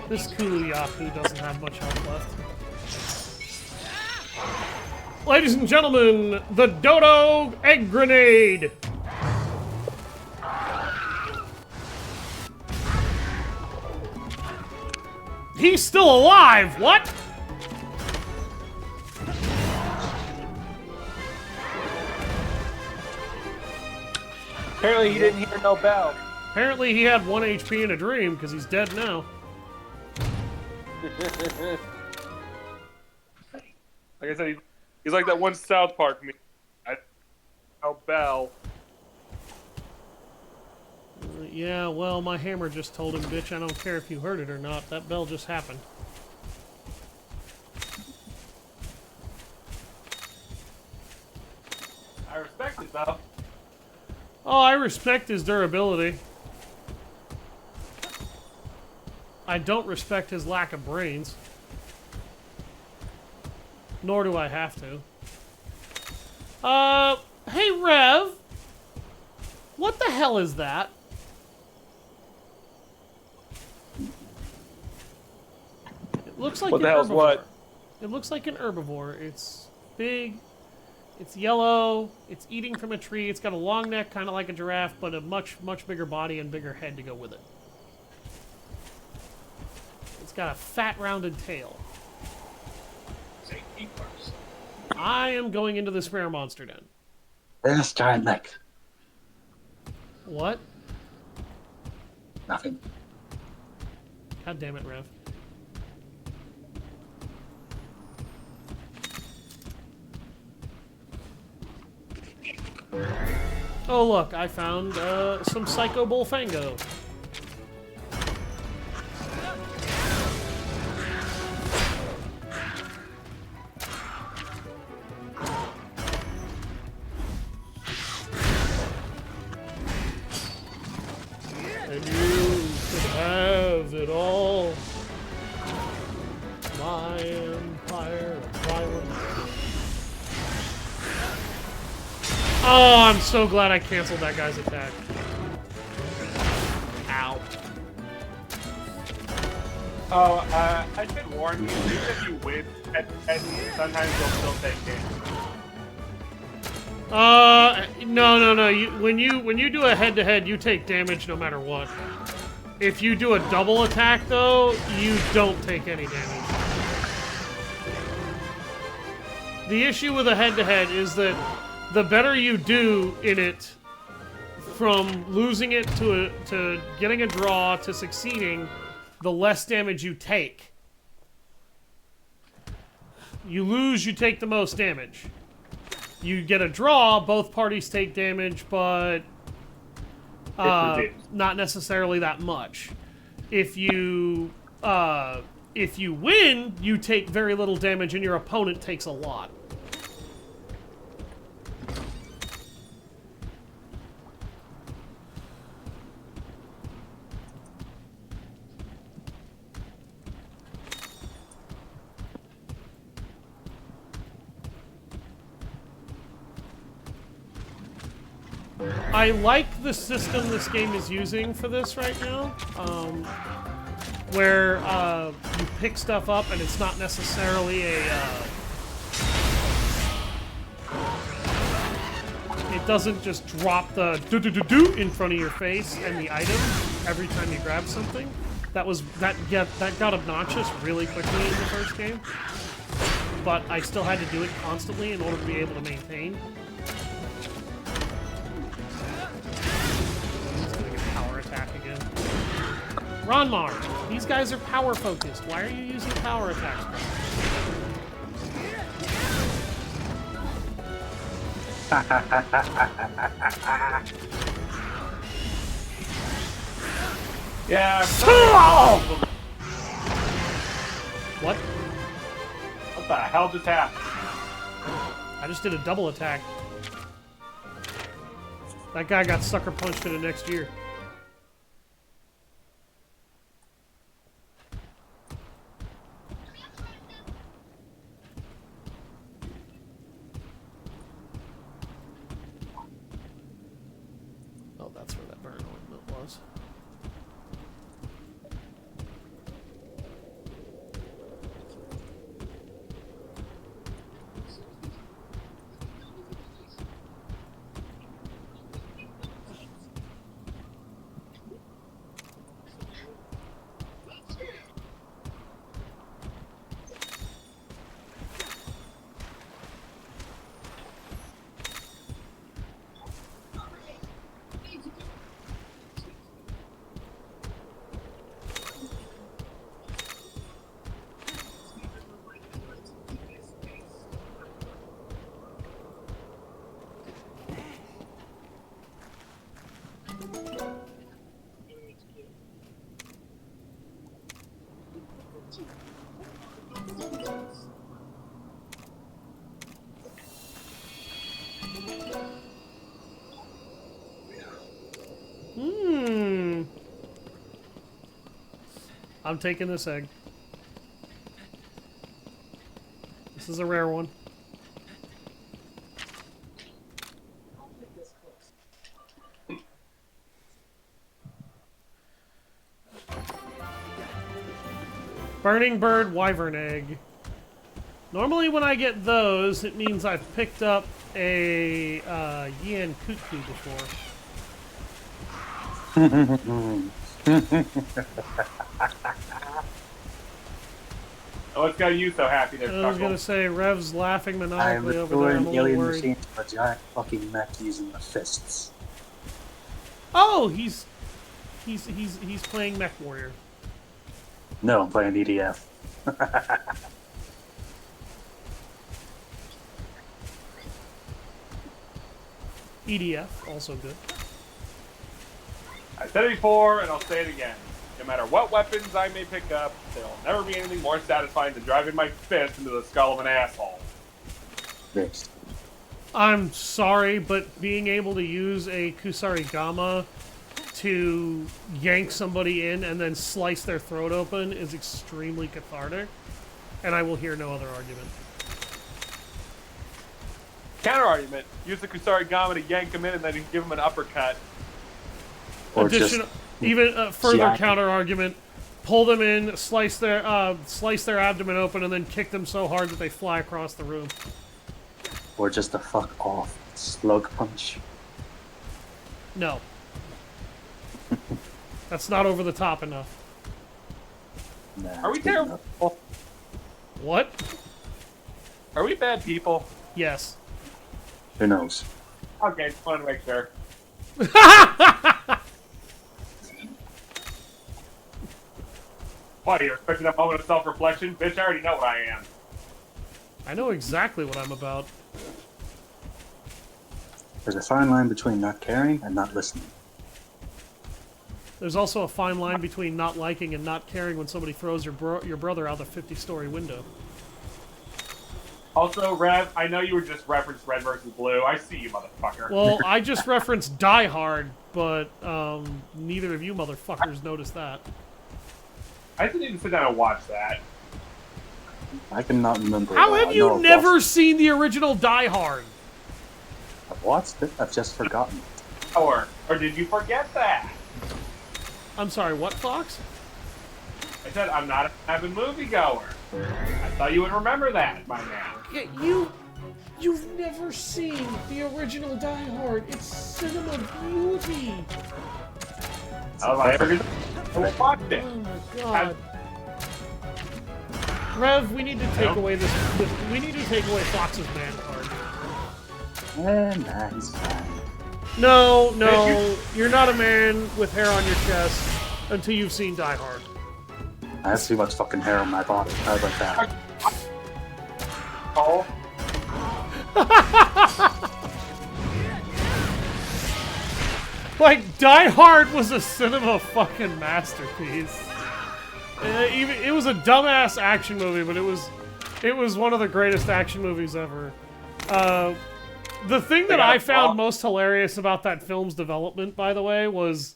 This Kulu-Yaku doesn't have much health left. Ladies and gentlemen, the Dodo Egg Grenade! He's still alive! What? Apparently he didn't hear no bell. Apparently he had 1 HP in a dream, because he's dead now. Like I said, he's like that one South Park meme. No bell. Yeah, well, my hammer just told him, bitch, I don't care if you heard it or not. That bell just happened. I respect it, though. Oh, I respect his durability. I don't respect his lack of brains. Nor do I have to. Hey, Rev. What the hell is that? It looks like What the hell's herbivore. what? It looks like an herbivore. It's big. It's yellow. It's eating from a tree. It's got a long neck, kind of like a giraffe, but a much, much bigger body and bigger head to go with it. It's got a fat, rounded tail. I am going into this rare monster den. There's giant neck. What? Nothing. God damn it, Rev. Oh look, I found some Psycho Bullfango. And you could have it all. My empire of violence. Oh, I'm so glad I canceled that guy's attack. Ow. Oh, I should warn you, even if you win, and sometimes you'll still take damage. No. When you do a head-to-head, you take damage no matter what. If you do a double attack, though, you don't take any damage. The issue with a head-to-head is that the better you do in it, from losing it to getting a draw to succeeding, the less damage you take. You lose, you take the most damage. You get a draw, both parties take damage, but not necessarily that much. If you win, you take very little damage and your opponent takes a lot. I like the system this game is using for this right now, where you pick stuff up and it's not necessarily a... it doesn't just drop the do-do-do-do in front of your face and the item every time you grab something. That got obnoxious really quickly in the first game, but I still had to do it constantly in order to be able to maintain. Ronmar, these guys are power focused. Why are you using power attacks? Yeah. What? What the hell just happened? I just did a double attack. That guy got sucker punched in the next year. Oh, that's where that burn ornament was. I'm taking this egg. This is a rare one. Burning bird wyvern egg. Normally when I get those, it means I've picked up a Yan Kutku before. Oh, it's got you so happy there, I was gonna say, Rev's laughing I am maniacally over there. I'm restoring a little alien worried. machine to a giant fucking mech using the fists. Oh, he's playing Mech Warrior. No, I'm playing EDF. EDF, also good. I said it before, and I'll say it again. No matter what weapons I may pick up, there'll never be anything more satisfying than driving my fist into the skull of an asshole. Fixed. I'm sorry, but being able to use a Kusarigama to yank somebody in and then slice their throat open is extremely cathartic, and I will hear no other argument. Counter argument: use the Kusarigama to yank him in, and then you give him an uppercut. Or Additional, just even further jack. counter argument: pull them in, slice their abdomen open, and then kick them so hard that they fly across the room. Or just a fuck off slug punch. No. That's not over the top enough. Nah, Are we it's good terrible? enough. What? Are we bad people? Yes. Who knows? Okay, just wanted to make sure. What, you're expecting a moment of self-reflection? Bitch, I already know what I am. I know exactly what I'm about. There's a fine line between not caring and not listening. There's also a fine line between not liking and not caring when somebody throws your brother out the 50-story window. Also, Rev, I know you were just referenced Red versus Blue. I see you, motherfucker. Well, I just referenced Die Hard, but neither of you motherfuckers noticed that. I didn't even sit down and watch that. I cannot remember. How it all. have I you know I've never watched- seen the original Die Hard? I've watched it. I've just forgotten. Or did you forget that? I'm sorry, what, Fox? I said I'm not an avid moviegoer. I thought you would remember that by now. Yeah, you've never seen the original Die Hard. It's cinema beauty. I was like, I watched it. Oh my god. Rev, we need to take away this. We need to take away Fox's man card. Nah, he's fine. No, you're not a man with hair on your chest until you've seen Die Hard. I have too much fucking hair on my body. How about that? Oh. Like, Die Hard was a cinema fucking masterpiece. It was a dumbass action movie, but it was one of the greatest action movies ever. The thing that I found most hilarious about that film's development, by the way, was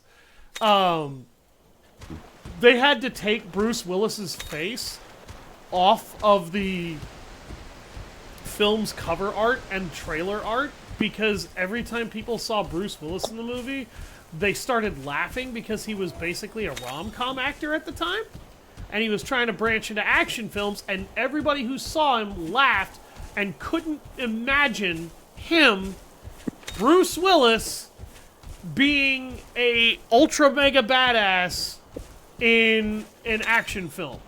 they had to take Bruce Willis's face off of the film's cover art and trailer art because every time people saw Bruce Willis in the movie, they started laughing because he was basically a rom-com actor at the time. And he was trying to branch into action films, and everybody who saw him laughed and couldn't imagine him, Bruce Willis, being a ultra mega badass in an action film.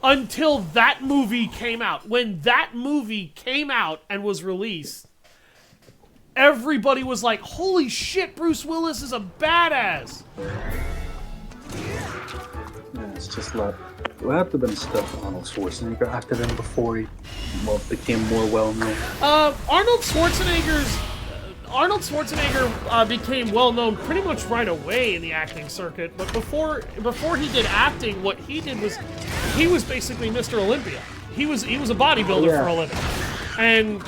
Until that movie came out. When that movie came out and was released, everybody was like, holy shit, Bruce Willis is a badass! Yeah, it's just like, there had to have been stuff Arnold Schwarzenegger acted in before he became more well-known. Arnold Schwarzenegger became well-known pretty much right away in the acting circuit, but before he did acting, what he did was, he was basically Mr. Olympia. He was a bodybuilder for a living. And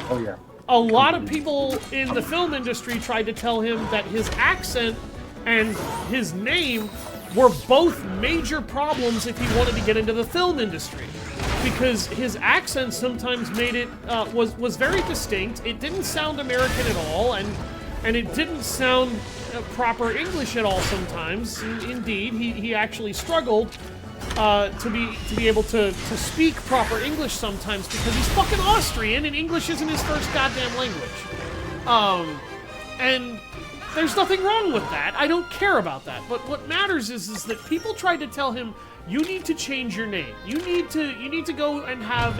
a lot of people in the film industry tried to tell him that his accent and his name were both major problems if he wanted to get into the film industry. Because his accent sometimes made it, was very distinct. It didn't sound American at all, and it didn't sound proper English at all sometimes. Indeed, he actually struggled to be able to speak proper English sometimes because he's fucking Austrian and English isn't his first goddamn language. And there's nothing wrong with that. I don't care about that. But what matters is that people tried to tell him, you need to change your name. You need to go and have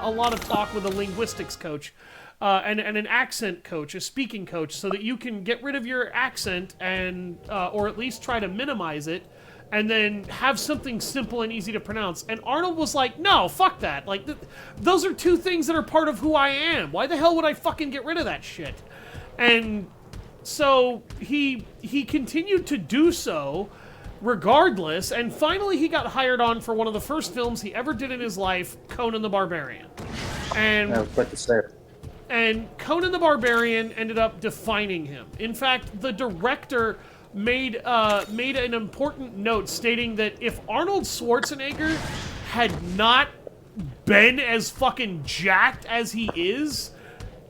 a lot of talk with a linguistics coach and an accent coach, a speaking coach, so that you can get rid of your accent and or at least try to minimize it, and then have something simple and easy to pronounce. And Arnold was like, no, fuck that. Like, those are two things that are part of who I am. Why the hell would I fucking get rid of that shit? And so he continued to do so regardless, and finally he got hired on for one of the first films he ever did in his life, Conan the Barbarian. And I was about to say. And Conan the Barbarian ended up defining him. In fact, the director made an important note stating that if Arnold Schwarzenegger had not been as fucking jacked as he is,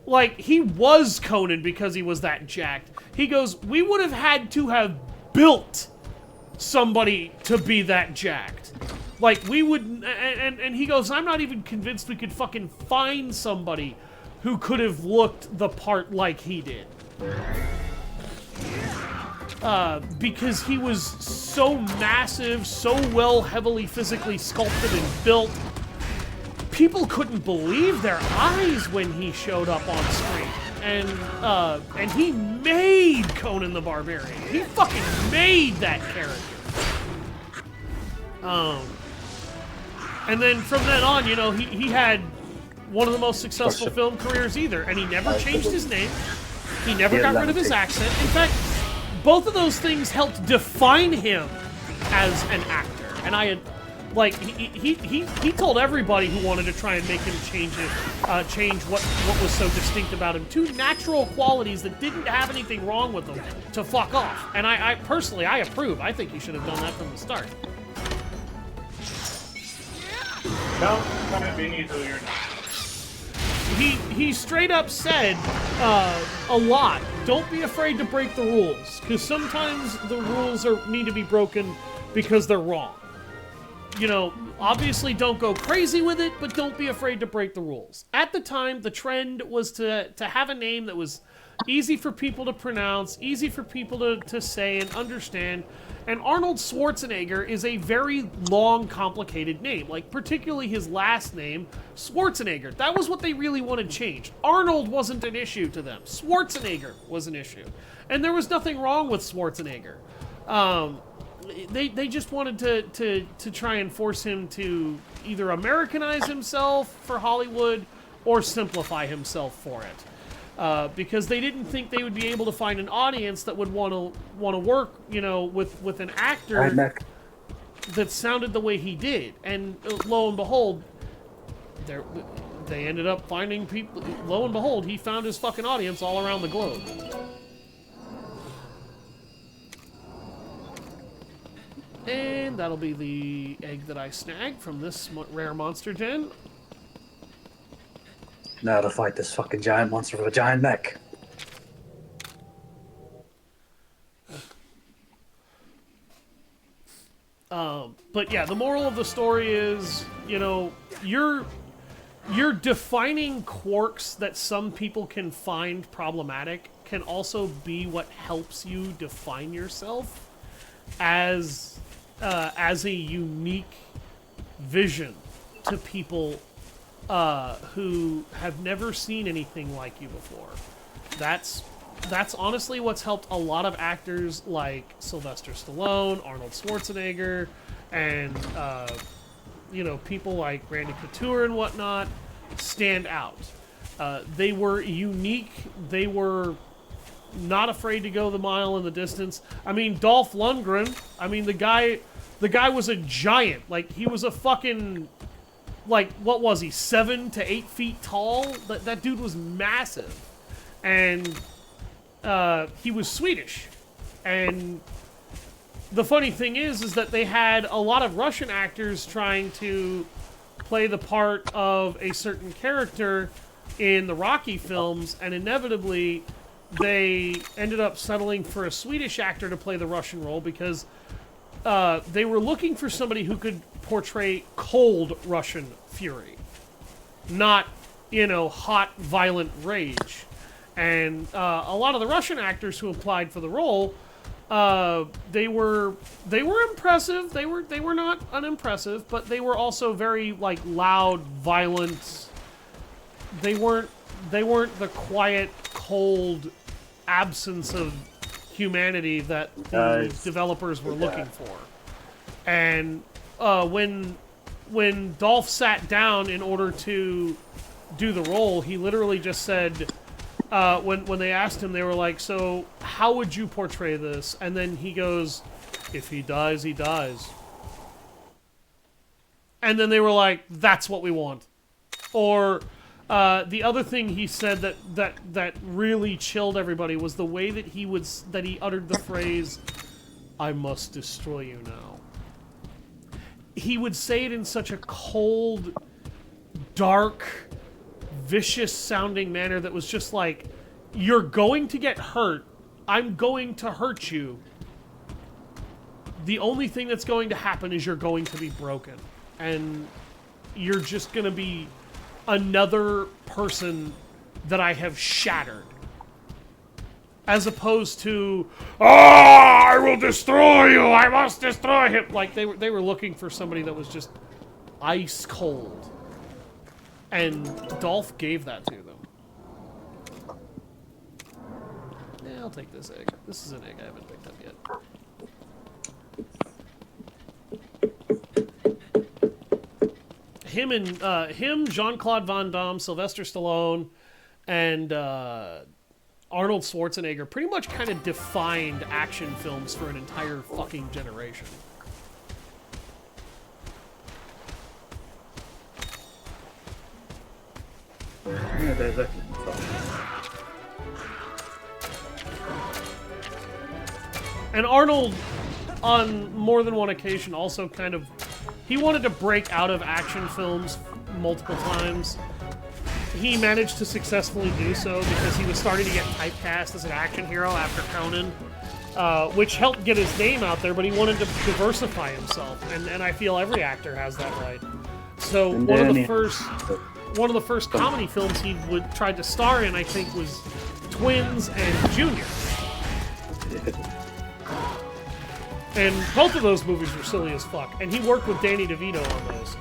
like, he was Conan because he was that jacked. He goes, we would have had to have built somebody to be that jacked. Like, we would, and he goes, I'm not even convinced we could fucking find somebody who could have looked the part like he did. Because he was so massive, so well heavily physically sculpted and built, people couldn't believe their eyes when he showed up on screen. And he made Conan the Barbarian. He fucking made that character. And then from then on, you know, he had one of the most successful film careers either, and he never changed his name. He never got rid of his accent. In fact, both of those things helped define him as an actor. And I had, like, he told everybody who wanted to try and make him change what was so distinct about him. Two natural qualities that didn't have anything wrong with them to fuck off. And I personally, I approve. I think he should have done that from the start. Don't try to be who you're not. He straight up said a lot, don't be afraid to break the rules, because sometimes the rules need to be broken because they're wrong. You know, obviously don't go crazy with it, but don't be afraid to break the rules. At the time, the trend was to have a name that was easy for people to pronounce, easy for people to say and understand. And Arnold Schwarzenegger is a very long, complicated name. Like, particularly his last name, Schwarzenegger. That was what they really wanted changed. Arnold wasn't an issue to them. Schwarzenegger was an issue. And there was nothing wrong with Schwarzenegger. They just wanted to try and force him to either Americanize himself for Hollywood or simplify himself for it. Because they didn't think they would be able to find an audience that would want to work, you know, with an actor that sounded the way he did. And lo and behold, they ended up finding people. Lo and behold, he found his fucking audience all around the globe. And that'll be the egg that I snagged from this rare monster den. Now to fight this fucking giant monster with a giant neck. But yeah, the moral of the story is, you know, you're defining quirks that some people can find problematic can also be what helps you define yourself as a unique vision to people who have never seen anything like you before. That's honestly what's helped a lot of actors like Sylvester Stallone, Arnold Schwarzenegger, and you know, people like Randy Couture and whatnot stand out. They were unique. They were not afraid to go the mile in the distance. I mean, Dolph Lundgren. I mean, the guy was a giant. Like, he was a fucking, like, what was he, 7 to 8 feet tall? That dude was massive. And he was Swedish. And the funny thing is that they had a lot of Russian actors trying to play the part of a certain character in the Rocky films, and inevitably they ended up settling for a Swedish actor to play the Russian role because they were looking for somebody who could portray cold Russian fury, not, hot, violent rage. And a lot of the Russian actors who applied for the role, they were impressive. They were not unimpressive, but they were also very loud, violent. They weren't the quiet, cold absence of humanity that the developers were looking for. And when Dolph sat down in order to do the role, he literally just said, when they asked him, they were like, so how would you portray this? And then he goes, if he dies, he dies. And then they were like, that's what we want. Or the other thing he said that really chilled everybody was the way that he uttered the phrase, I must destroy you now. He would say it in such a cold, dark, vicious sounding manner that was just like, you're going to get hurt. I'm going to hurt you. The only thing that's going to happen is you're going to be broken. And you're just going to be another person that I have shattered. As opposed to, I will destroy you, I must destroy him. Like, they were looking for somebody that was just ice cold. And Dolph gave that to them. Yeah, I'll take this egg. This is an egg I haven't picked up yet. Him, Jean-Claude Van Damme, Sylvester Stallone, and Arnold Schwarzenegger pretty much kind of defined action films for an entire fucking generation. Yeah, there's actually And Arnold, on more than one occasion, also kind of... He wanted to break out of action films multiple times. He managed to successfully do so because he was starting to get typecast as an action hero after Conan, which helped get his name out there, but he wanted to diversify himself, and I feel every actor has that right. So one of the first comedy films he tried to star in, I think, was Twins and Junior. And both of those movies were silly as fuck. And he worked with Danny DeVito on those.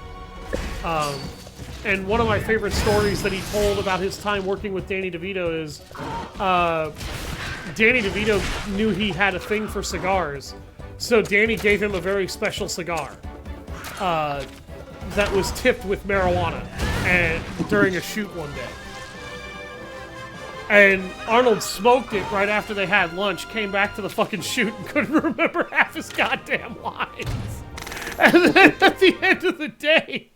And one of my favorite stories that he told about his time working with Danny DeVito is Danny DeVito knew he had a thing for cigars. So Danny gave him a very special cigar that was tipped with marijuana during a shoot one day. And Arnold smoked it right after they had lunch, came back to the fucking shoot and couldn't remember half his goddamn lines. And then at the end of the day,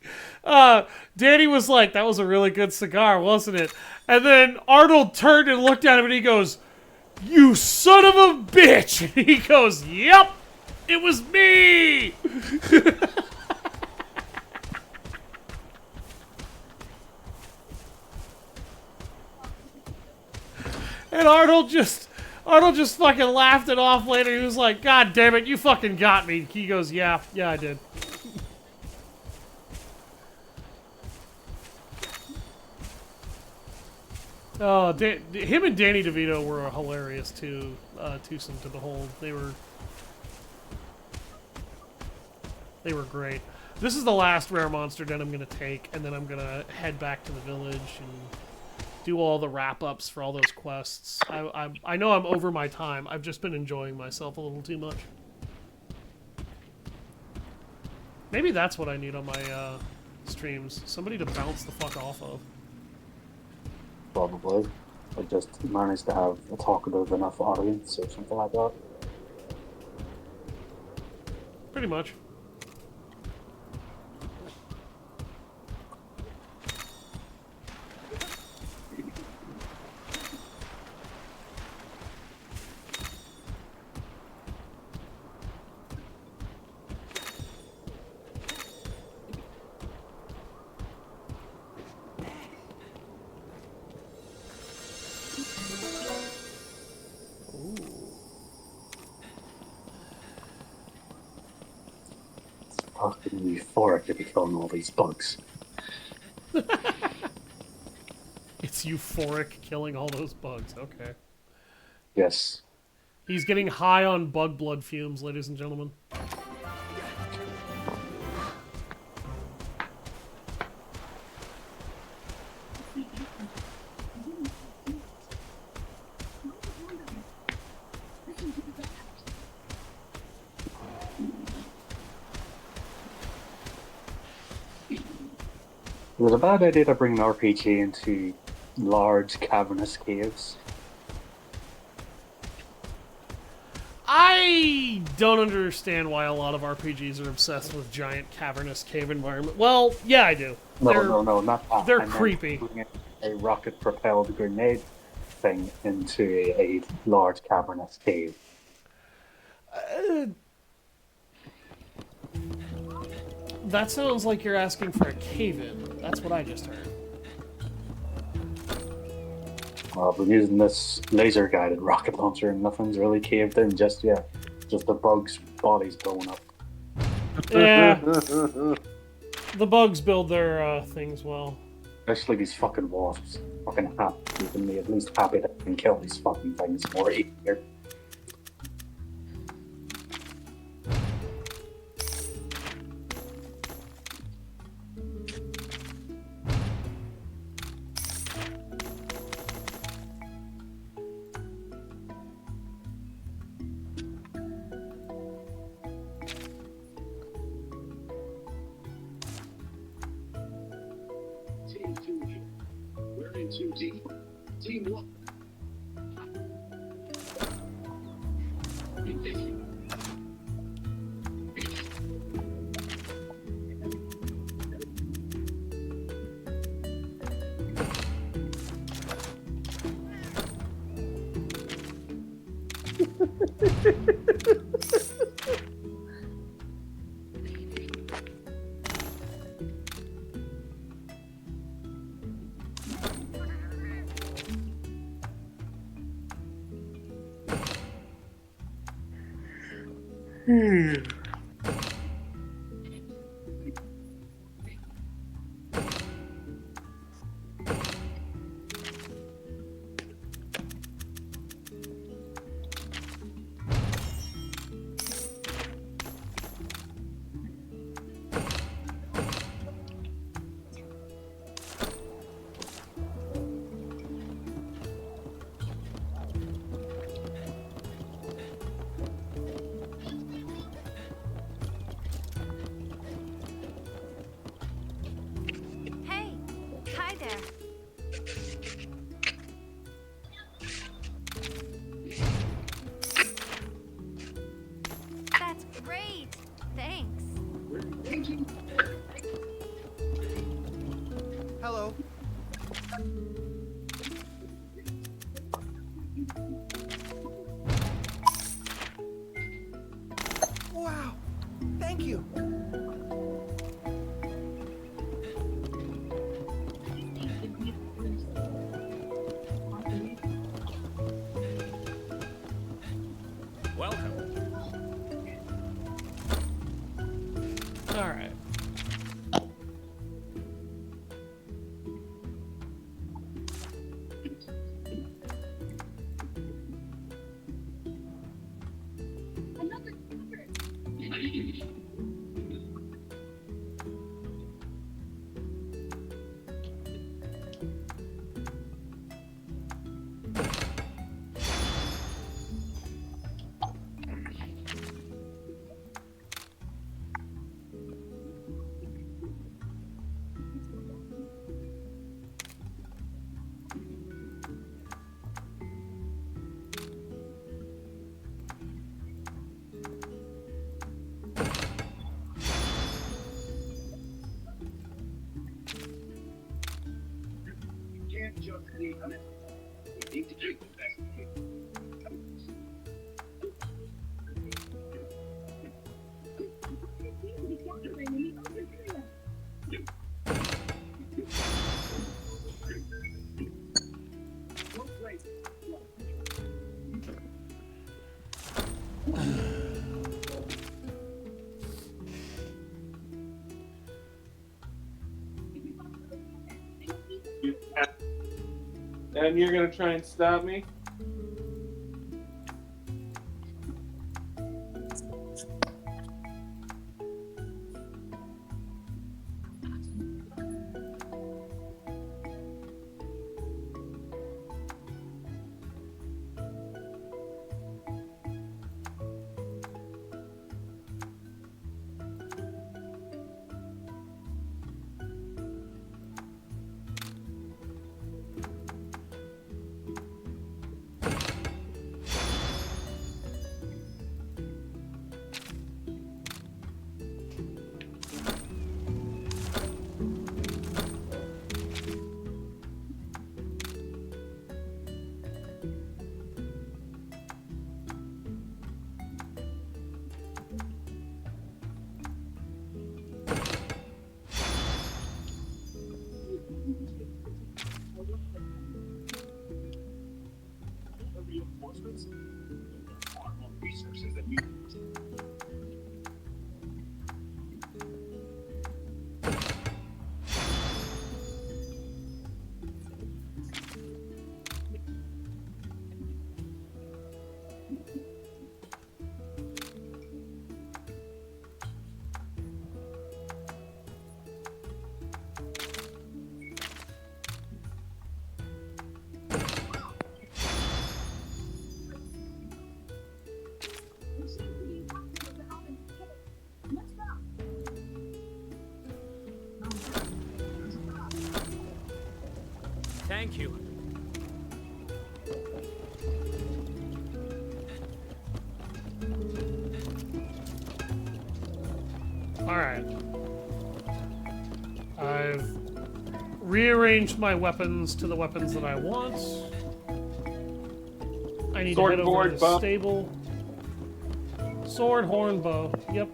Danny was like, that was a really good cigar, wasn't it? And then Arnold turned and looked at him and he goes, you son of a bitch! And he goes, yep, it was me! And Arnold just fucking laughed it off later. He was like, God damn it, you fucking got me. He goes, yeah, I did. Oh, him and Danny DeVito were hilarious too, twosome to behold. They were great. This is the last rare monster den I'm gonna take, and then I'm gonna head back to the village and do all the wrap-ups for all those quests. I know I'm over my time. I've just been enjoying myself a little too much. Maybe that's what I need on my streams. Somebody to bounce the fuck off of. probably. I just managed to have a talkative enough audience or something like that. Pretty much. fucking euphoric to be killing all these bugs. It's euphoric killing all those bugs. Okay. Yes. He's getting high on bug blood fumes, ladies and gentlemen. It was a bad idea to bring an RPG into large cavernous caves. I don't understand why a lot of RPGs are obsessed with giant cavernous cave environment. Well, yeah, I do. No, not that. They're I meant creepy. putting a rocket-propelled grenade thing into a large cavernous cave. That sounds like you're asking for a cave-in. That's what I just heard. Well, we're using this laser-guided rocket launcher and nothing's really caved in just yet. Just the bugs' bodies blowing up. Yeah. The bugs build their things well. Especially these fucking wasps. Fucking happy. You can be at least happy that I can kill these fucking things more easier. We're in too deep. Team 1. Hey, hi there. That's great. Thanks. Hello. Wow. Thank you. Welcome. All right. Can't just leave on it. You need to do the best. And you're gonna try and stop me? Resources that we Thank you. Alright. I've rearranged my weapons to the weapons that I want. I need Sword, to head over board, to the bow. stable. Sword, horn, bow. Yep.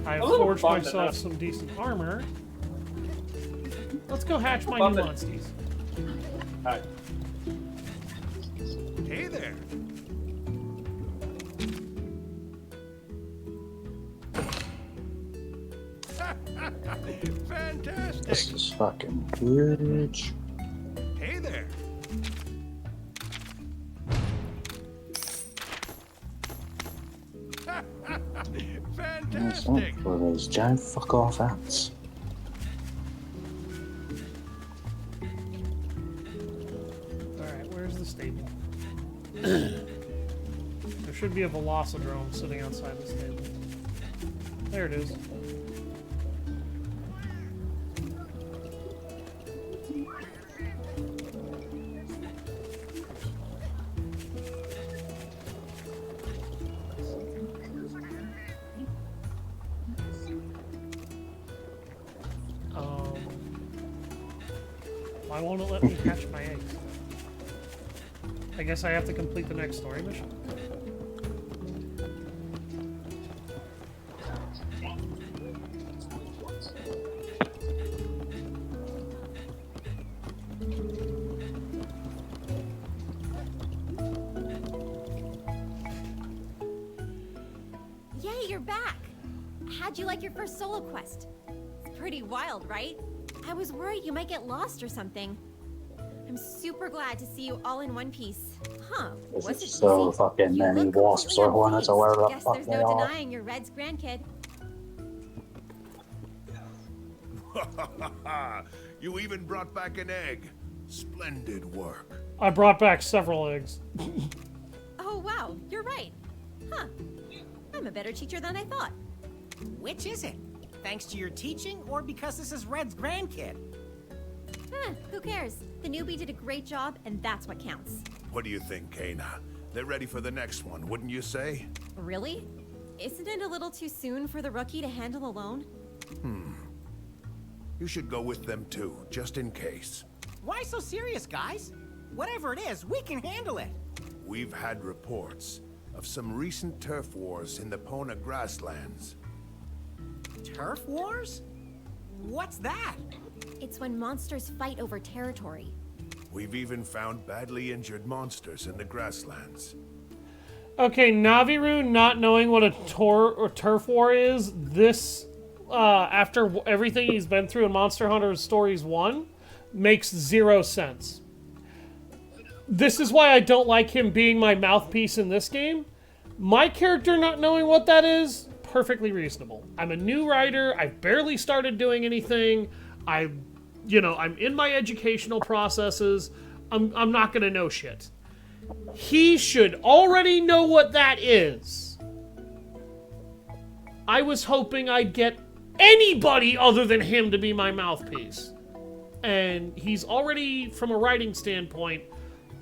I have A little forged fun myself enough. some decent armor. Let's go hatch my Fun new to- monsties. Alright. Hey there. Fantastic. This is fucking huge. Hey there. Nice Fantastic. one for those giant fuck off ants. Alright, where's the stable? There should be a velocidrome sitting outside the stable. There it is. Why won't it let me hatch my eggs? I guess I have to complete the next story mission. Yay, you're back! How'd you like your first solo quest? It's pretty wild, right? I was worried you might get lost or something. I'm super glad to see you all in one piece. Huh, This was it is so easy? fucking You many look wasps completely or hornets or whatever the Guess fuck there's they no are. denying you're Red's grandkid. You even brought back an egg. Splendid work. I brought back several eggs. Oh wow, you're right. Huh. I'm a better teacher than I thought. Which is it? Thanks to your teaching, or because this is Red's grandkid? Who cares? The newbie did a great job, and that's what counts. What do you think, Kana? They're ready for the next one, wouldn't you say? Really? Isn't it a little too soon for the rookie to handle alone? You should go with them too, just in case. Why so serious, guys? Whatever it is, we can handle it. We've had reports of some recent turf wars in the Pona grasslands. Turf wars? What's that? It's when monsters fight over territory. We've even found badly injured monsters in the grasslands. Okay, Naviru not knowing what a turf war is, this, after everything he's been through in Monster Hunter Stories 1, makes 0 sense. This is why I don't like him being my mouthpiece in this game. My character not knowing what that is, perfectly reasonable. I'm a new writer, I've barely started doing anything, I'm in my educational processes, I'm not gonna know shit. He should already know what that is. I was hoping I'd get anybody other than him to be my mouthpiece. And he's already, from a writing standpoint,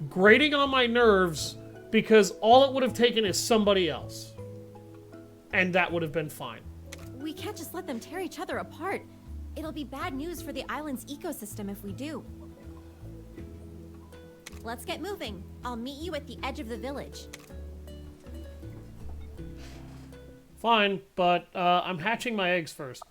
grating on my nerves because all it would have taken is somebody else. And that would have been fine. We can't just let them tear each other apart. It'll be bad news for the island's ecosystem if we do. Let's get moving. I'll meet you at the edge of the village. Fine, but I'm hatching my eggs first.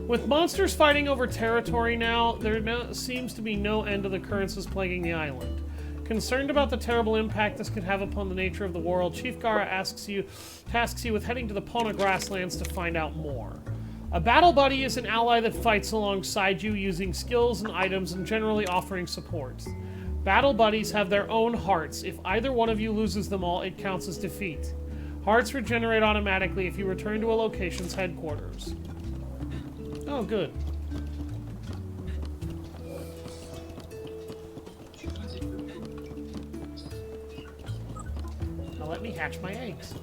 With monsters fighting over territory now, there seems to be no end to the occurrences plaguing the island. Concerned about the terrible impact this could have upon the nature of the world, Chief Gara tasks you with heading to the Pona grasslands to find out more. A battle buddy is an ally that fights alongside you using skills and items and generally offering support. Battle buddies have their own hearts. If either one of you loses them all, it counts as defeat. Hearts regenerate automatically if you return to a location's headquarters. Oh, good. Now let me hatch my eggs.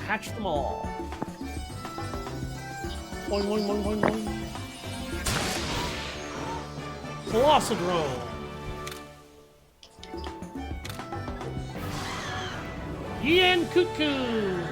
Hatch them all. Boing, boing, boing, boing, boing. Velocodrome. Yen Cuckoo.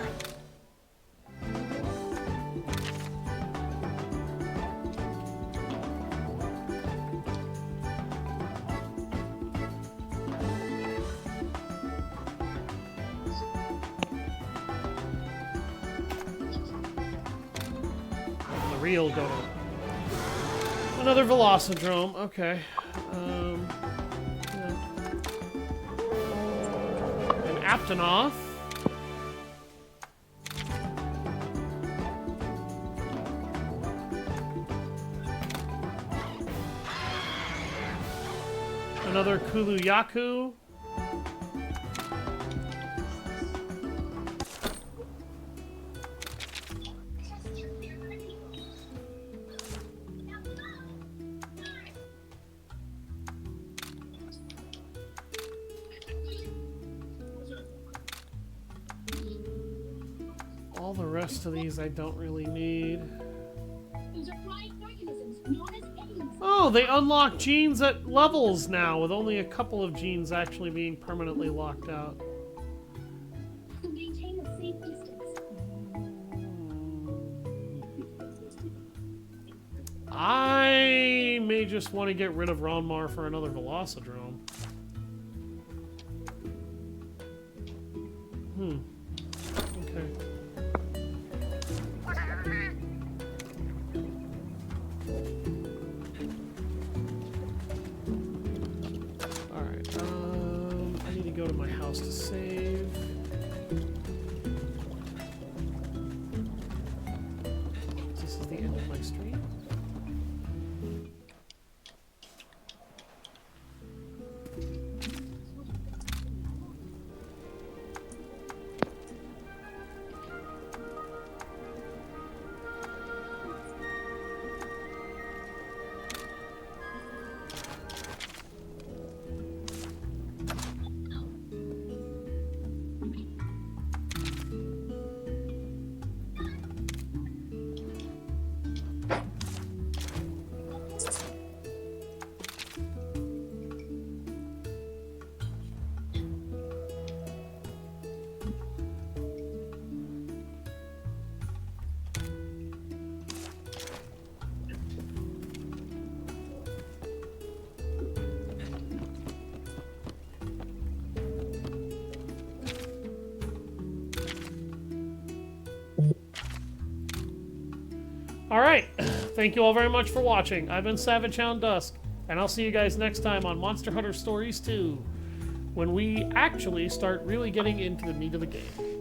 The real Dodo. Another Velocodrome. Okay. Yeah. An Aptonoth. Another Kuluyaku. All the rest of these I don't really need. Oh, they unlock genes at levels now, with only a couple of genes actually being permanently locked out. I may just want to get rid of Ronmar for another Velocodrome. Okay. I need to go to my house to save. This is the end of my stream. Alright, thank you all very much for watching. I've been Savage Hound Dusk, and I'll see you guys next time on Monster Hunter Stories 2, when we actually start really getting into the meat of the game.